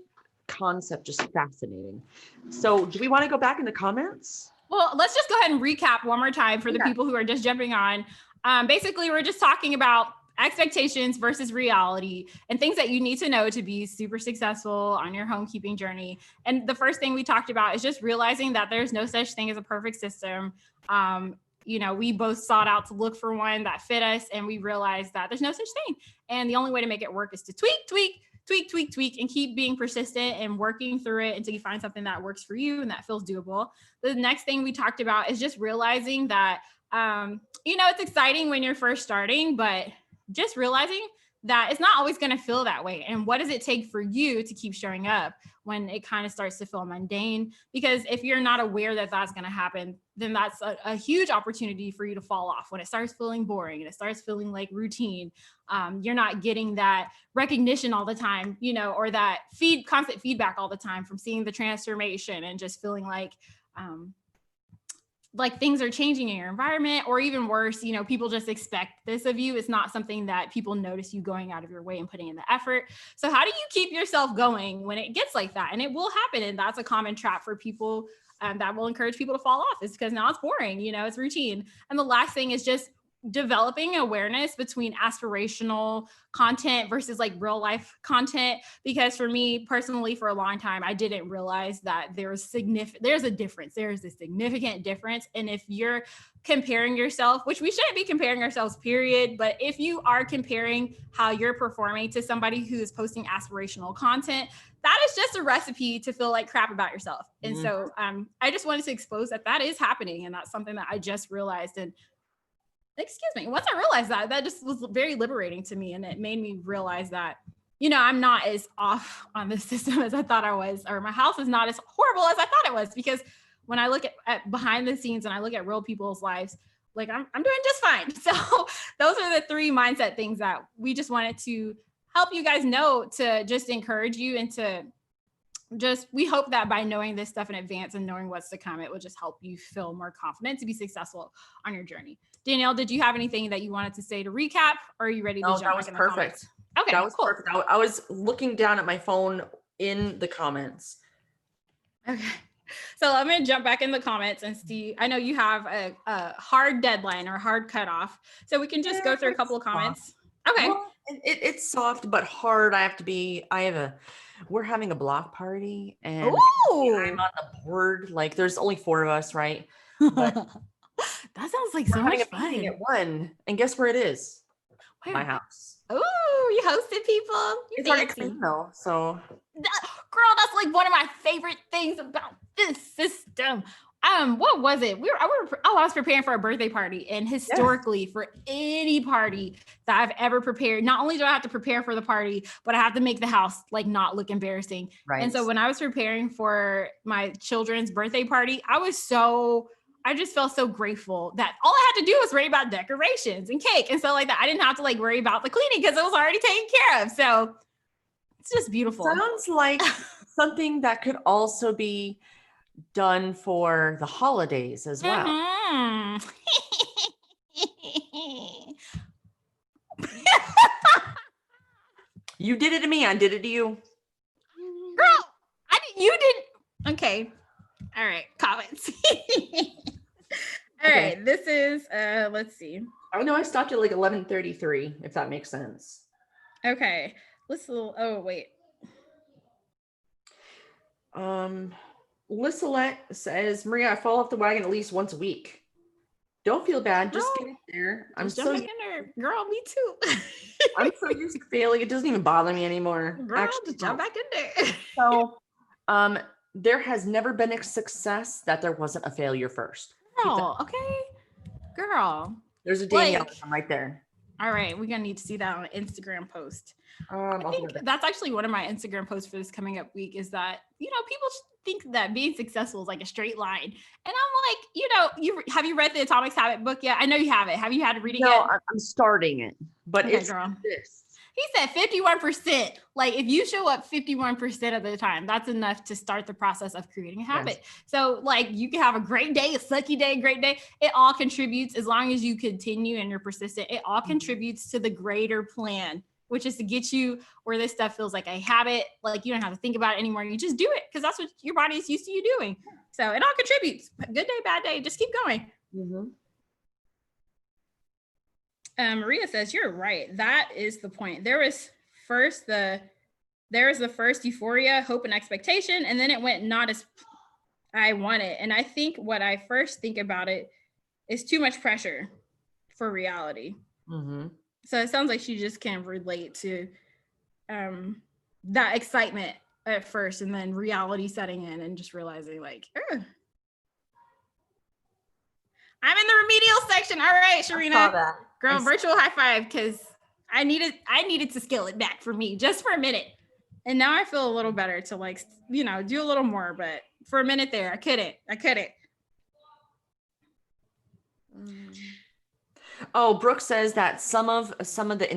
concept just fascinating. So do we want to go back in the comments? Well, let's just go ahead and recap one more time for the people who are just jumping on. Basically, we're just talking about expectations versus reality and things that you need to know to be super successful on your homekeeping journey. And the first thing we talked about is just realizing that there's no such thing as a perfect system. We both sought out to look for one that fit us, and we realized that there's no such thing. And the only way to make it work is to tweak, and keep being persistent and working through it until you find something that works for you and that feels doable. The next thing we talked about is just realizing that, it's exciting when you're first starting, but just realizing that it's not always going to feel that way. And what does it take for you to keep showing up when it kind of starts to feel mundane? Because if you're not aware that that's going to happen, then that's a huge opportunity for you to fall off when it starts feeling boring and it starts feeling like routine. You're not getting that recognition all the time, or that constant feedback all the time from seeing the transformation and just feeling like things are changing in your environment, or even worse, people just expect this of you. It's not something that people notice you going out of your way and putting in the effort. So how do you keep yourself going when it gets like that? And it will happen. And that's a common trap for people that will encourage people to fall off, is because now it's boring, it's routine. And the last thing is just developing awareness between aspirational content versus like real life content. Because for me personally, for a long time, I didn't realize that there's a difference. There's a significant difference. And if you're comparing yourself, which we shouldn't be comparing ourselves, period. But if you are comparing how you're performing to somebody who is posting aspirational content, that is just a recipe to feel like crap about yourself. And so I just wanted to expose that is happening. And that's something that I just realized. And excuse me, once I realized that just was very liberating to me. And it made me realize that, I'm not as off on the system as I thought I was, or my house is not as horrible as I thought it was. Because when I look at behind the scenes and I look at real people's lives, like I'm doing just fine. So those are the 3 mindset things that we just wanted to help you guys know, to just encourage you, and to we hope that by knowing this stuff in advance and knowing what's to come, it will just help you feel more confident to be successful on your journey. Danielle, did you have anything that you wanted to say to recap, or are you ready to jump that was back in the perfect. comments? Okay, that was cool. Perfect. I was looking down at my phone in the comments. Okay. So I'm going to jump back in the comments and see. I know you have a hard deadline or hard cutoff, so we can just go through a couple of comments. Okay. Well, it's soft but hard. We're having a block party, and I'm on the board. Like, there's only 4 of us, right? But that sounds like so much fun. Meeting at 1, and guess where it is? Where? My house. Oh, you hosted people. It's already clean though, so. Girl, that's like one of my favorite things about this system. What was it? I was preparing for a birthday party, and historically, for any party that I've ever prepared, not only do I have to prepare for the party, but I have to make the house like not look embarrassing. Right. And so when I was preparing for my children's birthday party, I just felt so grateful that all I had to do was worry about decorations and cake and stuff like that. I didn't have to like worry about the cleaning because it was already taken care of. So it's just beautiful. Sounds like something that could also be done for the holidays as well. Mm-hmm. You did it to me. I did it to you. Girl, you did. Okay. All right. Comments. All right. This is, let's see. I know I stopped at like 11:33, if that makes sense. Okay. Oh, wait. Lissalette says, Maria, I fall off the wagon at least once a week. Don't feel bad. Just get in there. I'm so in there. Girl, me too. I'm so used to failing. It doesn't even bother me anymore. Girl, actually, just jump back in there. So, there has never been a success that there wasn't a failure first. Girl, okay. Girl. There's a Danielle right there. All right, we're gonna need to see that on an Instagram post. I think that's actually one of my Instagram posts for this coming up week, is that, people think that being successful is like a straight line. And I'm like, have you read the Atomic Habits book yet? I know you have it. Have you had to read it yet? No, I'm starting it, but it's girl. this. He said 51%. Like if you show up 51% of the time, that's enough to start the process of creating a habit. Yes. So like you can have a great day, a sucky day, a great day. It all contributes as long as you continue and you're persistent. It all contributes to the greater plan, which is to get you where this stuff feels like a habit. Like you don't have to think about it anymore. You just do it because that's what your body is used to you doing. So it all contributes. Good day, bad day, just keep going. Mm-hmm. Maria says, you're right. That is the point. There was the first euphoria, hope, and expectation, and then it went not as I want it. And I think what I first think about it is too much pressure for reality. Mm-hmm. So it sounds like she just can't relate to that excitement at first and then reality setting in and just realizing like, ugh. I'm in the remedial section. All right, Sharina. Girl, virtual high five because I needed to scale it back for me just for a minute. And now I feel a little better to like, do a little more. But for a minute there, I couldn't. Oh, Brooke says that some of the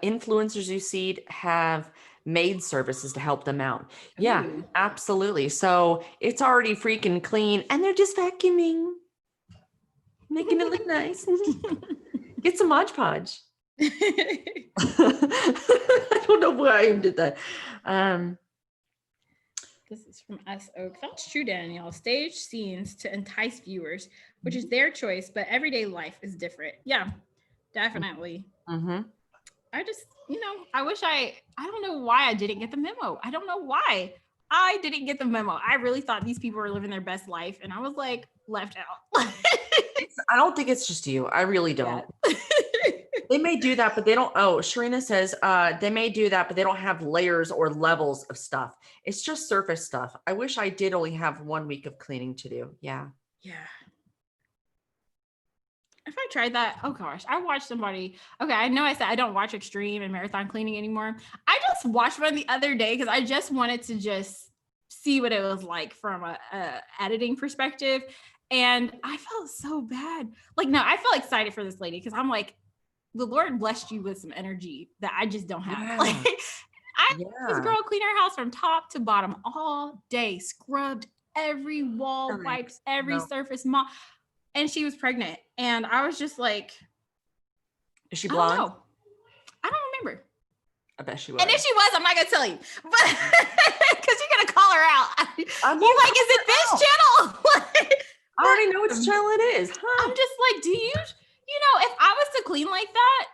influencers you see have maid services to help them out. Yeah, absolutely. So it's already freaking clean and they're just vacuuming, making it look nice. Get some Mod Podge. I don't know why I did that. This is from S. Oak. That's true, Danielle. Stage scenes to entice viewers, which is their choice, but everyday life is different. Yeah, definitely. Mm-hmm. I just, I wish I don't know why I didn't get the memo. I don't know why I didn't get the memo. I really thought these people were living their best life, and I was like left out. I don't think it's just you. I really don't. Yeah. They may do that, but they don't. Oh, Sharina says they may do that, but they don't have layers or levels of stuff. It's just surface stuff. I wish I did only have 1 week of cleaning to do. Yeah. Yeah. If I tried that, oh gosh, I watched somebody. Okay, I know I said I don't watch extreme and marathon cleaning anymore. I just watched one the other day because I just wanted to just see what it was like from a editing perspective. And I felt so bad. Like, no, I felt excited for this lady because I'm like, the Lord blessed you with some energy that I just don't have. Yeah. Like, this girl cleaned her house from top to bottom all day, scrubbed every wall, wipes every surface, and she was pregnant. And I was just like, is she blonde? I don't remember. I bet she was. And if she was, I'm not gonna tell you, but because you're gonna call her out. You're like, is it this channel? I already know which channel it is. Huh? I'm just like, do you? If I was to clean like that,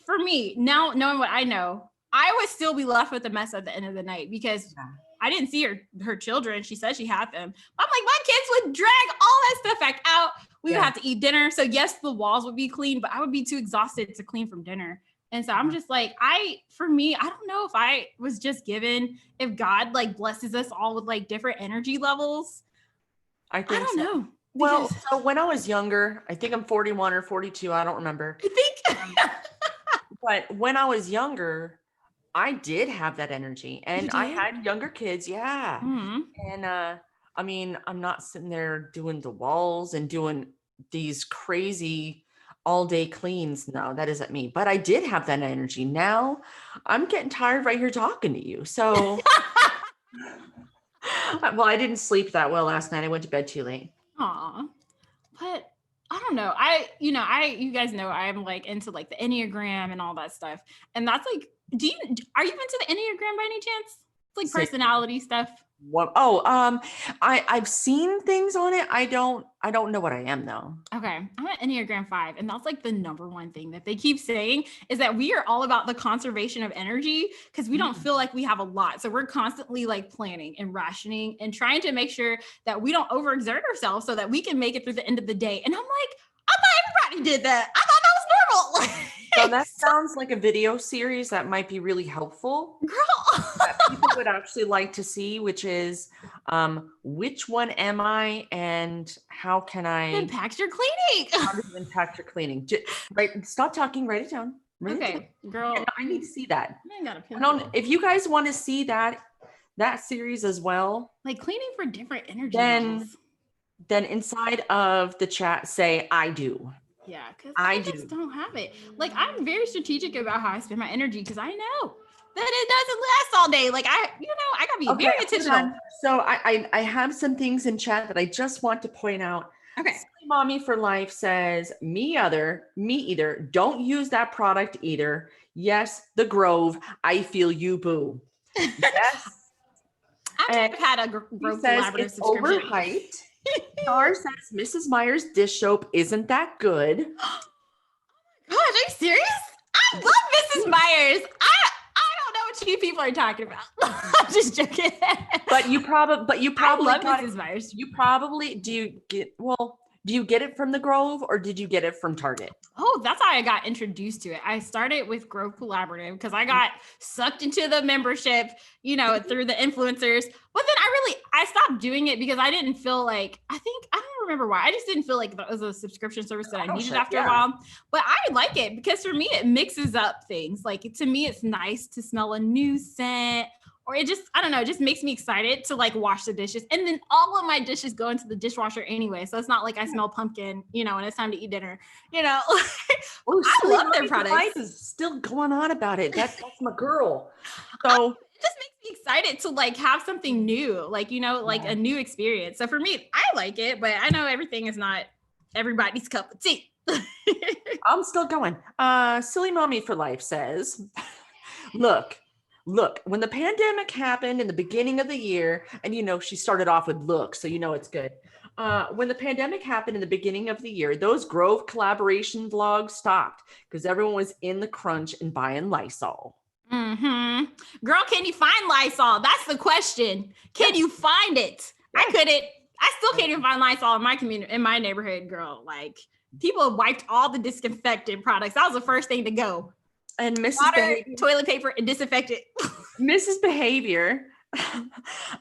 for me, now knowing what I know, I would still be left with a mess at the end of the night because I didn't see her children. She said she had them. I'm like, my kids would drag all that stuff back out. We would have to eat dinner. So yes, the walls would be clean, but I would be too exhausted to clean from dinner. And so I'm just like, I don't know if I was just given, if God like blesses us all with like different energy levels. I don't know. Well, so when I was younger, I think I'm 41 or 42. I don't remember. I think. But when I was younger, I did have that energy and I had younger kids. Yeah. Mm-hmm. And, I mean, I'm not sitting there doing the walls and doing these crazy all day cleans. No, that isn't me, but I did have that energy. Now I'm getting tired right here talking to you. So, well, I didn't sleep that well last night. I went to bed too late. Aw, but I don't know. You guys know I'm like into like the Enneagram and all that stuff. And that's like, are you into the Enneagram by any chance? It's like personality stuff. What? Oh, I've seen things on it. I don't know what I am though. Okay. I'm an Enneagram 5. And that's like the number one thing that they keep saying is that we are all about the conservation of energy because we don't feel like we have a lot. So we're constantly like planning and rationing and trying to make sure that we don't overexert ourselves so that we can make it through the end of the day. And I'm like, I thought everybody did that. I thought that was normal. So that sounds like a video series that might be really helpful. Girl. That people would actually like to see, which is which one am I and how can I impact your cleaning? How does it impact your cleaning? Right, stop talking, write it down. Okay, girl. And I need to see that. If you guys want to see that series as well, like cleaning for different energy levels, then inside of the chat say I do. Yeah, because I I just do. don't have it. Like, I'm very strategic about how I spend my energy because I know that it doesn't last all day. Like, I gotta be Okay, very hold intentional. on. So I have some things in chat that I just want to point out. Okay. Silly Mommy for Life says, me either. Don't use that product either. Yes, the Grove. I feel you, boo. Yes. And I've had a he Grove says collaborative it's subscription. overhyped. Star says Mrs. Meyer's dish soap isn't that good. Gosh, are you serious? I love Mrs. Myers. I don't know what you people are talking about. I'm just joking. But you probably I love got Mrs. Myers. You probably do you get it from the Grove or did you get it from Target? Oh, that's how I got introduced to it. I started with Grove Collaborative because I got sucked into the membership, through the influencers. But then I stopped doing it because I didn't feel like, I don't remember why. I just didn't feel like that was a subscription service that I needed after a while. But I like it because for me, it mixes up things. Like, to me, it's nice to smell a new scent. Or it just, I don't know, it just makes me excited to like wash the dishes. And then all of my dishes go into the dishwasher anyway. So it's not like I smell pumpkin, and it's time to eat dinner, Oh, I love their Mommy products. Life is still going on about it. That's my girl. So it just makes me excited to like have something new, like, like a new experience. So for me, I like it, but I know everything is not everybody's cup of tea. I'm still going. Silly Mommy for Life says, look, when the pandemic happened in the beginning of the year, and she started off with look, so it's good. When the pandemic happened in the beginning of the year, those Grove collaboration vlogs stopped because everyone was in the crunch and buying Lysol. Mm-hmm. Girl, can you find Lysol? That's the question. Can you find it? I couldn't. I still can't even find Lysol in my community, in my neighborhood, girl. Like, people wiped all the disinfectant products. That was the first thing to go. And Mrs. Water, toilet paper, and disinfectant. Mrs. Behavior.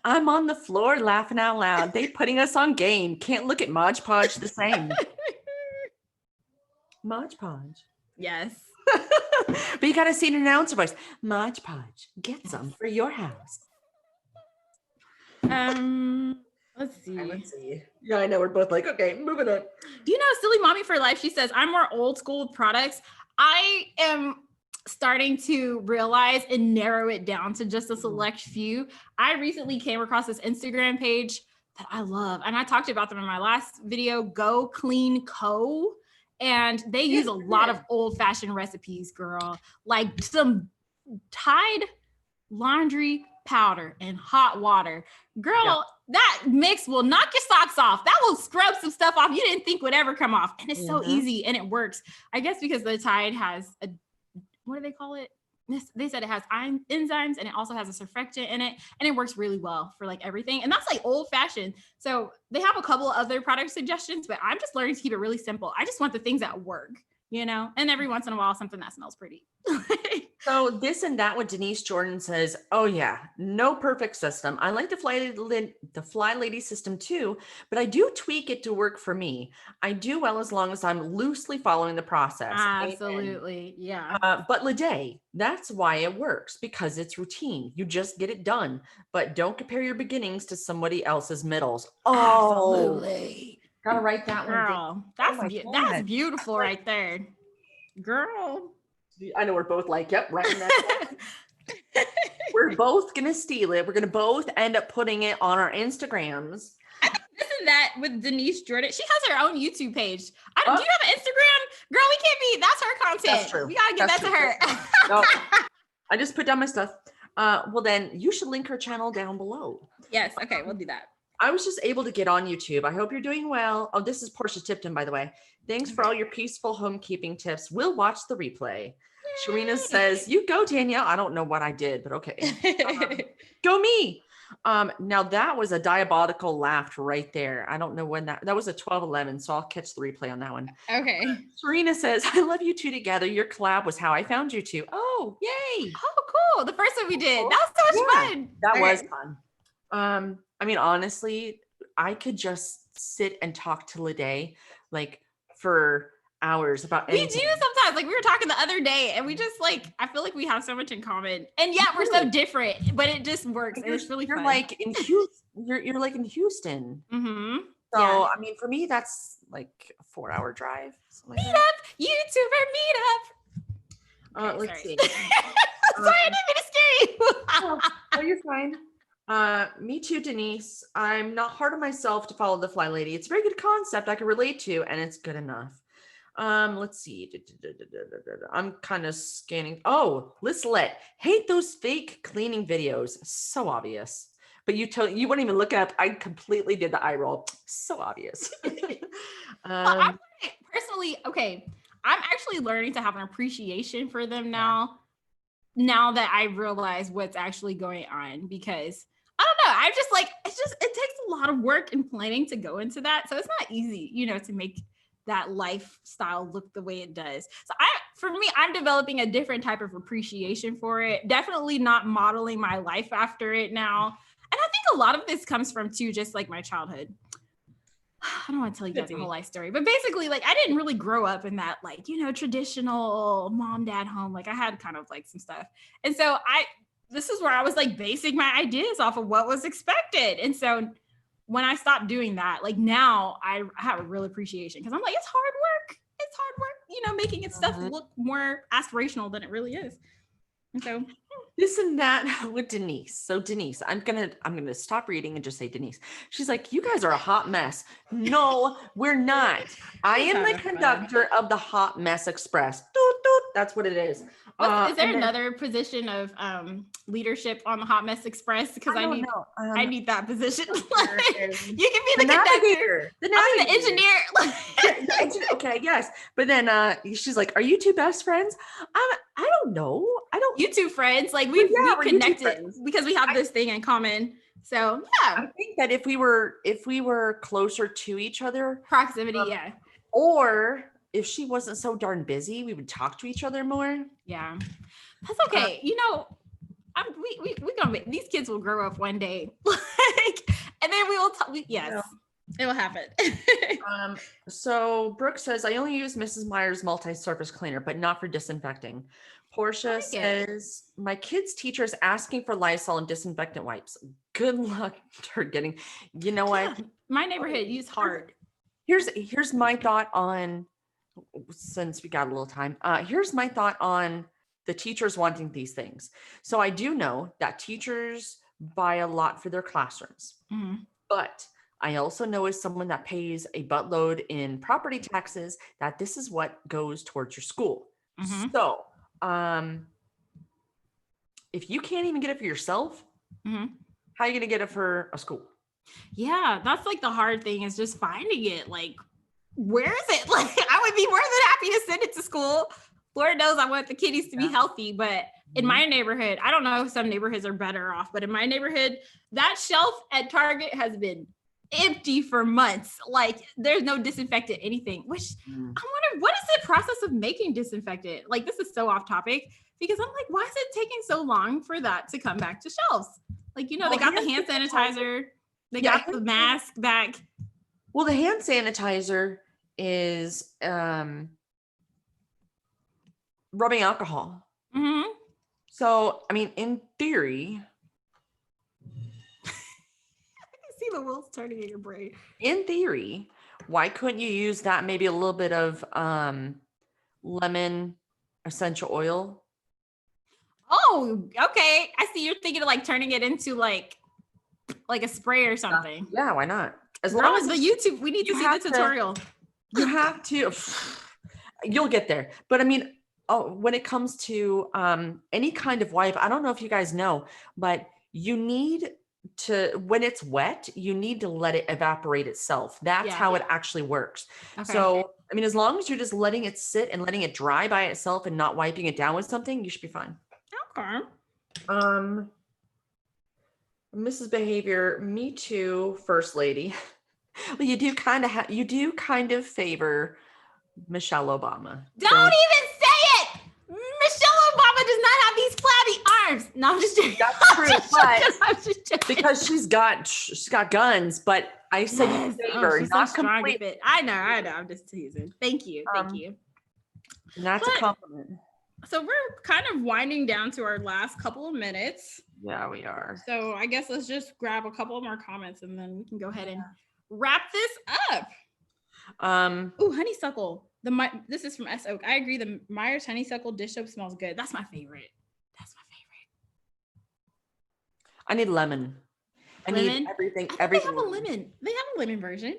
I'm on the floor laughing out loud. They putting us on game. Can't look at Mod Podge the same. Mod Podge. Yes. But you got to see an announcer voice. Mod Podge, get some for your house. Let's see. Yeah, I know. We're both like, okay, moving on. Silly Mommy for Life, she says, I'm more old school with products. I am starting to realize and narrow it down to just a select few. I recently came across this Instagram page that I love, and I talked about them in my last video, Go Clean Co. And they use a lot of old-fashioned recipes, girl. Like some Tide laundry powder and hot water. Girl, that mix will knock your socks off. That will scrub some stuff off you didn't think would ever come off. And it's so easy and it works. I guess because the Tide has what do they call it? They said it has enzymes and it also has a surfactant in it, and it works really well for like everything. And that's like old fashioned. So they have a couple of other product suggestions, but I'm just learning to keep it really simple. I just want the things that work, and every once in a while, something that smells pretty. So this and that, what Denise Jordan says, oh yeah, no perfect system. I like the Flylady system too, but I do tweak it to work for me. I do well as long as I'm loosely following the process. Absolutely. Amen. Yeah. But Lede, that's why it works, because it's routine. You just get it done, but don't compare your beginnings to somebody else's middles. Oh, absolutely. Gotta write that Girl, one. That's beautiful right there. Girl. I know we're both like, yep, writing that. We're both gonna steal it. We're gonna both end up putting it on our Instagrams. I think this and that with Denise Jordan. She has her own YouTube page. Do you have an Instagram? Girl, we can't be. That's her content. That's true. We gotta get that to her. No, I just put down my stuff. Well, then you should link her channel down below. Yes. Okay, we'll do that. I was just able to get on YouTube. I hope you're doing well. Oh, this is Portia Tipton, by the way. Thanks for all your peaceful homekeeping tips. We'll watch the replay. Sharina says, you go, Danielle. I don't know what I did, but okay. Go me. Now that was a diabolical laugh right there. I don't know when that was a 12:11, so I'll catch the replay on that one. Okay. Serena says, I love you two together. Your collab was how I found you two. Oh, yay. Oh, cool. The first one we did. That was so much fun. That was fun. I mean, honestly, I could just sit and talk to Lede like for hours about anything. We do sometimes. Like we were talking the other day, and we just like I feel like we have so much in common, and yet we're so different, but it just works. And it's really fun. Like in Houston. You're like in Houston. Mm-hmm. So, Yeah. I mean, for me, that's like a 4-hour drive. Something like Meet that. up, YouTuber meet up. Okay, Let's sorry. see. Sorry, I didn't mean to scare you. Oh, no, you're fine. Me too, Denise. I'm not hard on myself to follow the Flylady. It's a very good concept I can relate to, and it's good enough. Let's see. I'm kind of scanning. Oh, Lislet. Hate those fake cleaning videos. So obvious. But you wouldn't even look it up. I completely did the eye roll. So obvious. I'm personally, okay, I'm actually learning to have an appreciation for them now that I realize what's actually going on, because I don't know, I'm just like, it takes a lot of work and planning to go into that. So it's not easy, to make that lifestyle look the way it does. So for me, I'm developing a different type of appreciation for it. Definitely not modeling my life after it now. And I think a lot of this comes from too, just like my childhood. I don't want to tell you guys a whole life story, but basically, like, I didn't really grow up in that, like, traditional mom, dad home. Like, I had kind of like some stuff. And so this is where I was like basing my ideas off of what was expected. And so when I stopped doing that, like, now I have a real appreciation, because I'm like, it's hard work. It's hard work, making it stuff look more aspirational than it really is. And so this and that with Denise. So Denise, I'm gonna stop reading and just say Denise. She's like, you guys are a hot mess. No, we're not. I am the conductor of the Hot Mess Express. Doot, doot. That's what it is. Is there another position of leadership on the Hot Mess Express? Because I need know. I need that position. You can be the the navigator. conductor. I'm the engineer. Okay, yes. But then she's like, "Are you two best friends?" I don't know. I don't. You two friends, like we're connected because we have this thing in common. So yeah, I think that if we were closer to each other, proximity, yeah. Or if she wasn't so darn busy, we would talk to each other more. Yeah, that's okay. We gonna these kids will grow up one day, like, and then we will talk. Yes. It will happen. So Brooke says, I only use Mrs. Meyer's multi-surface cleaner, but not for disinfecting. Portia says, my kid's teacher is asking for Lysol and disinfectant wipes. Good luck to her getting, what? My neighborhood use hard. Here's my thought on, since we got a little time, here's my thought on the teachers wanting these things. So I do know that teachers buy a lot for their classrooms, but I also know as someone that pays a buttload in property taxes that this is what goes towards your school. So if you can't even get it for yourself, how are you going to get it for a school? Yeah, that's like the hard thing, is just finding it. Like, where is it? Like, I would be more than happy to send it to school. Lord knows I want the kiddies to be healthy, but in my neighborhood, I don't know if some neighborhoods are better off, but in my neighborhood, that shelf at Target has been empty for months. Like, there's no disinfectant anything, which I wonder, what is the process of making disinfectant? Like, this is so off topic, because I'm like, why is it taking so long for that to come back to shelves? Like, they got the hand sanitizer, they got the mask back. Well, the hand sanitizer is rubbing alcohol. So, I mean, in theory, see the wheels turning in your brain. In theory, why couldn't you use that, maybe a little bit of lemon essential oil? Oh, okay. I see you're thinking of like turning it into like a spray or something. Yeah, why not? As long as the YouTube, we need to see the tutorial. You have to. You'll get there. But I mean, when it comes to any kind of wipe, I don't know if you guys know, but you need to, when it's wet, you need to let it evaporate itself. That's how it actually works. Okay. So, I mean, as long as you're just letting it sit and letting it dry by itself and not wiping it down with something, you should be fine. Okay. Mrs. Behavior, me too, First Lady. Well, you do kind of favor Michelle Obama. Don't even say it. Michelle Obama does not have these flabby arms. No, I'm just joking. That's true, but because she's got guns. But I said you favor, not complete. I know. I'm just teasing. Thank you. And that's a compliment. So we're kind of winding down to our last couple of minutes. Yeah, we are. So I guess let's just grab a couple more comments and then we can go ahead and wrap this up. Oh, honeysuckle. This is from S Oak. I agree. The Myers honeysuckle dish soap smells good. That's my favorite. I need lemon. I need everything. Everything. They have a lemon. They have a lemon version.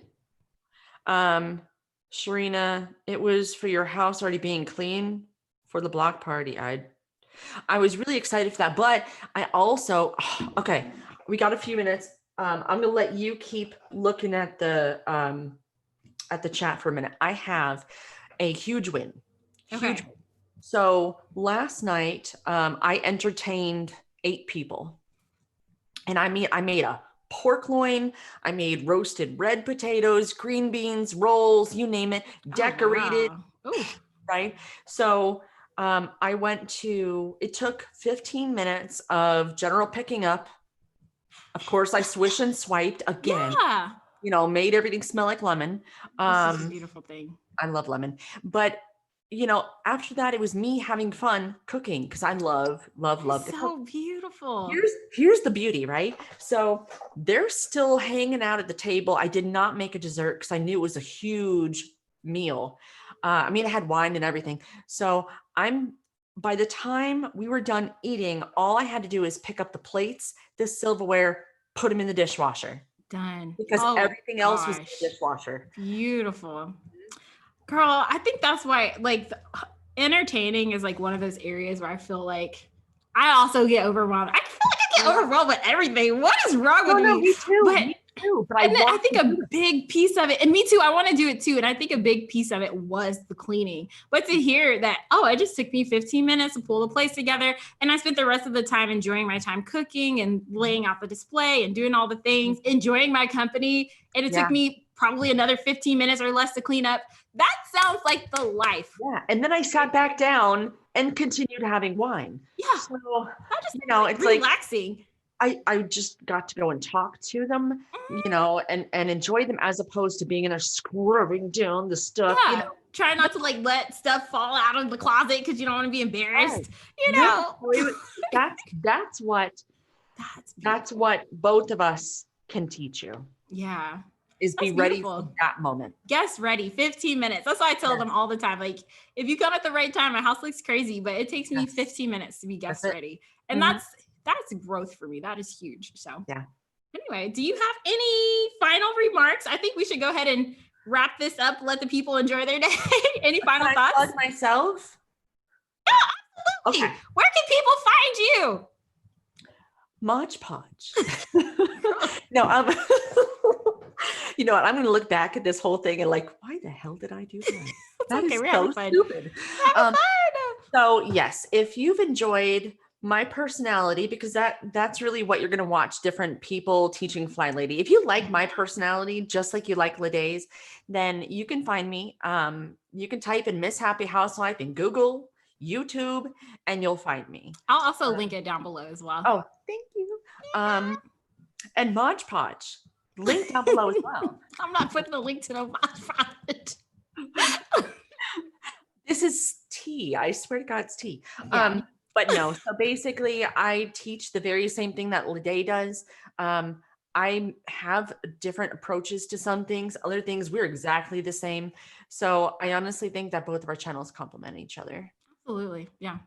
Sharina, it was for your house already being clean for the block party. I was really excited for that, but I also, okay, we got a few minutes. I'm going to let you keep looking at the chat for a minute. I have a huge win. Okay. So last night, I entertained 8 people, and I made a pork loin. I made roasted red potatoes, green beans, rolls, you name it, decorated. Oh, wow. Right. So it took 15 minutes of general picking up. Of course, I swish and swiped again, made everything smell like lemon. This is a beautiful thing. I love lemon. But, after that, it was me having fun cooking because I love to cook. So beautiful. Here's the beauty, right? So they're still hanging out at the table. I did not make a dessert because I knew it was a huge meal. I had wine and everything. So by the time we were done eating, all I had to do is pick up the plates, the silverware, put them in the dishwasher. Done. Because everything else was in the dishwasher. Beautiful. Girl, I think that's why entertaining is one of those areas where I feel like I also get overwhelmed. I feel like I get overwhelmed with everything. What is wrong with me? Me too. Me too. But I think a big piece of it, and me too, I want to do it too. And I think a big piece of it was the cleaning. But to hear that, it just took me 15 minutes to pull the place together. And I spent the rest of the time enjoying my time cooking and laying out the display and doing all the things, enjoying my company. And it took me probably another 15 minutes or less to clean up. That sounds like the life. Yeah. And then I sat back down and continued having wine. Yeah. So, it's relaxing. I just got to go and talk to them, and enjoy them as opposed to being in a scrubbing down the stuff. Yeah. Try not to let stuff fall out of the closet because you don't want to be embarrassed. That's what both of us can teach you. Yeah. Is be ready for that moment. Guest ready, 15 minutes. That's why I tell them all the time. If you come at the right time, my house looks crazy, but it takes me 15 minutes to be guest ready. And that's growth for me. That is huge. So anyway, do you have any final remarks? I think we should go ahead and wrap this up. Let the people enjoy their day. Any final thoughts? Plug myself? Yeah, absolutely. Okay. Where can people find you? Mod Podge. No, you know what? I'm going to look back at this whole thing and why the hell did I do that? That is so stupid. So yes, if you've enjoyed my personality, because that's really what you're going to watch, different people teaching Flylady. If you like my personality, just like you like Laday's, then you can find me. You can type in Miss Happy Housewife in Google, YouTube, and you'll find me. I'll also link it down below as well. Oh, thank you. And Mod Podge. Link down below as well. I'm not putting the link to the Mod Podge. This is tea. I swear to God, it's tea. Yeah. But no, so basically I teach the very same thing that Laday does. I have different approaches to some things, other things we're exactly the same. So I honestly think that both of our channels complement each other. Absolutely. Yeah.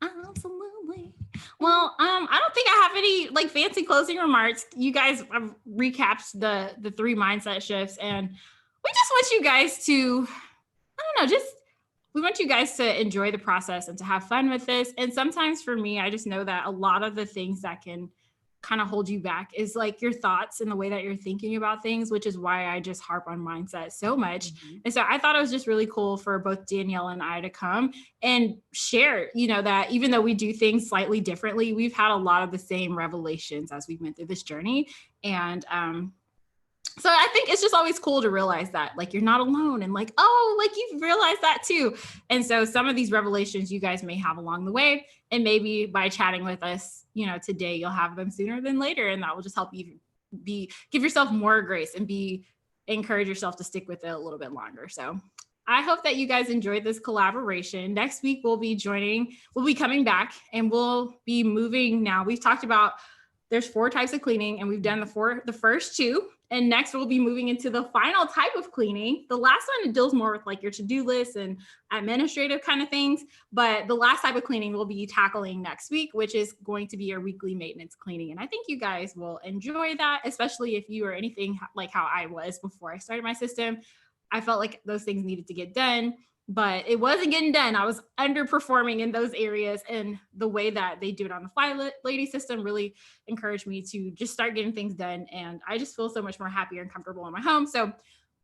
Absolutely. Well, I don't think I have any fancy closing remarks. You guys recapped the 3 mindset shifts, and we just want you guys to, we want you guys to enjoy the process and to have fun with this. And sometimes for me, I just know that a lot of the things that can kind of hold you back is your thoughts and the way that you're thinking about things, which is why I just harp on mindset so much. Mm-hmm. And so I thought it was just really cool for both Danielle and I to come and share, that even though we do things slightly differently, we've had a lot of the same revelations as we went through this journey. And, so I think it's just always cool to realize that you're not alone and you've realized that too. And so some of these revelations you guys may have along the way, and maybe by chatting with us, today you'll have them sooner than later. And that will just help you give yourself more grace and encourage yourself to stick with it a little bit longer. So I hope that you guys enjoyed this collaboration. Next week, we'll be coming back and we'll be moving now. We've talked about there's 4 types of cleaning and we've done the first 2. And next we'll be moving into the final type of cleaning. The last one, it deals more with like your to-do list and administrative kind of things. But the last type of cleaning we'll be tackling next week, which is going to be your weekly maintenance cleaning. And I think you guys will enjoy that, especially if you are anything like how I was before I started my system. I felt like those things needed to get done, but it wasn't getting done. I was underperforming in those areas, and the way that they do it on the Flylady system really encouraged me to just start getting things done. And I just feel so much more happier and comfortable in my home. So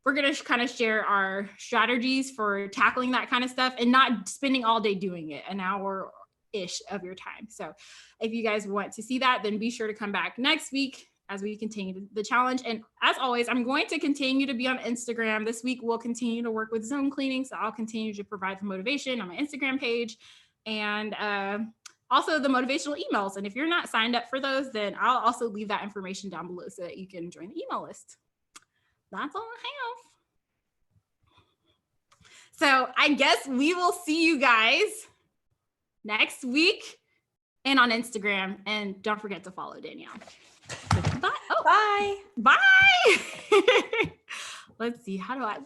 we're going to kind of share our strategies for tackling that kind of stuff and not spending all day doing it, an hour ish of your time. So if you guys want to see that, then be sure to come back next week as we continue the challenge. And as always, I'm going to continue to be on Instagram. This week, we'll continue to work with zone cleaning. So I'll continue to provide the motivation on my Instagram page and also the motivational emails. And if you're not signed up for those, then I'll also leave that information down below so that you can join the email list. That's all I have. So I guess we will see you guys next week and on Instagram. And don't forget to follow Danielle. Bye. Oh, Bye. bye. Let's see. How do I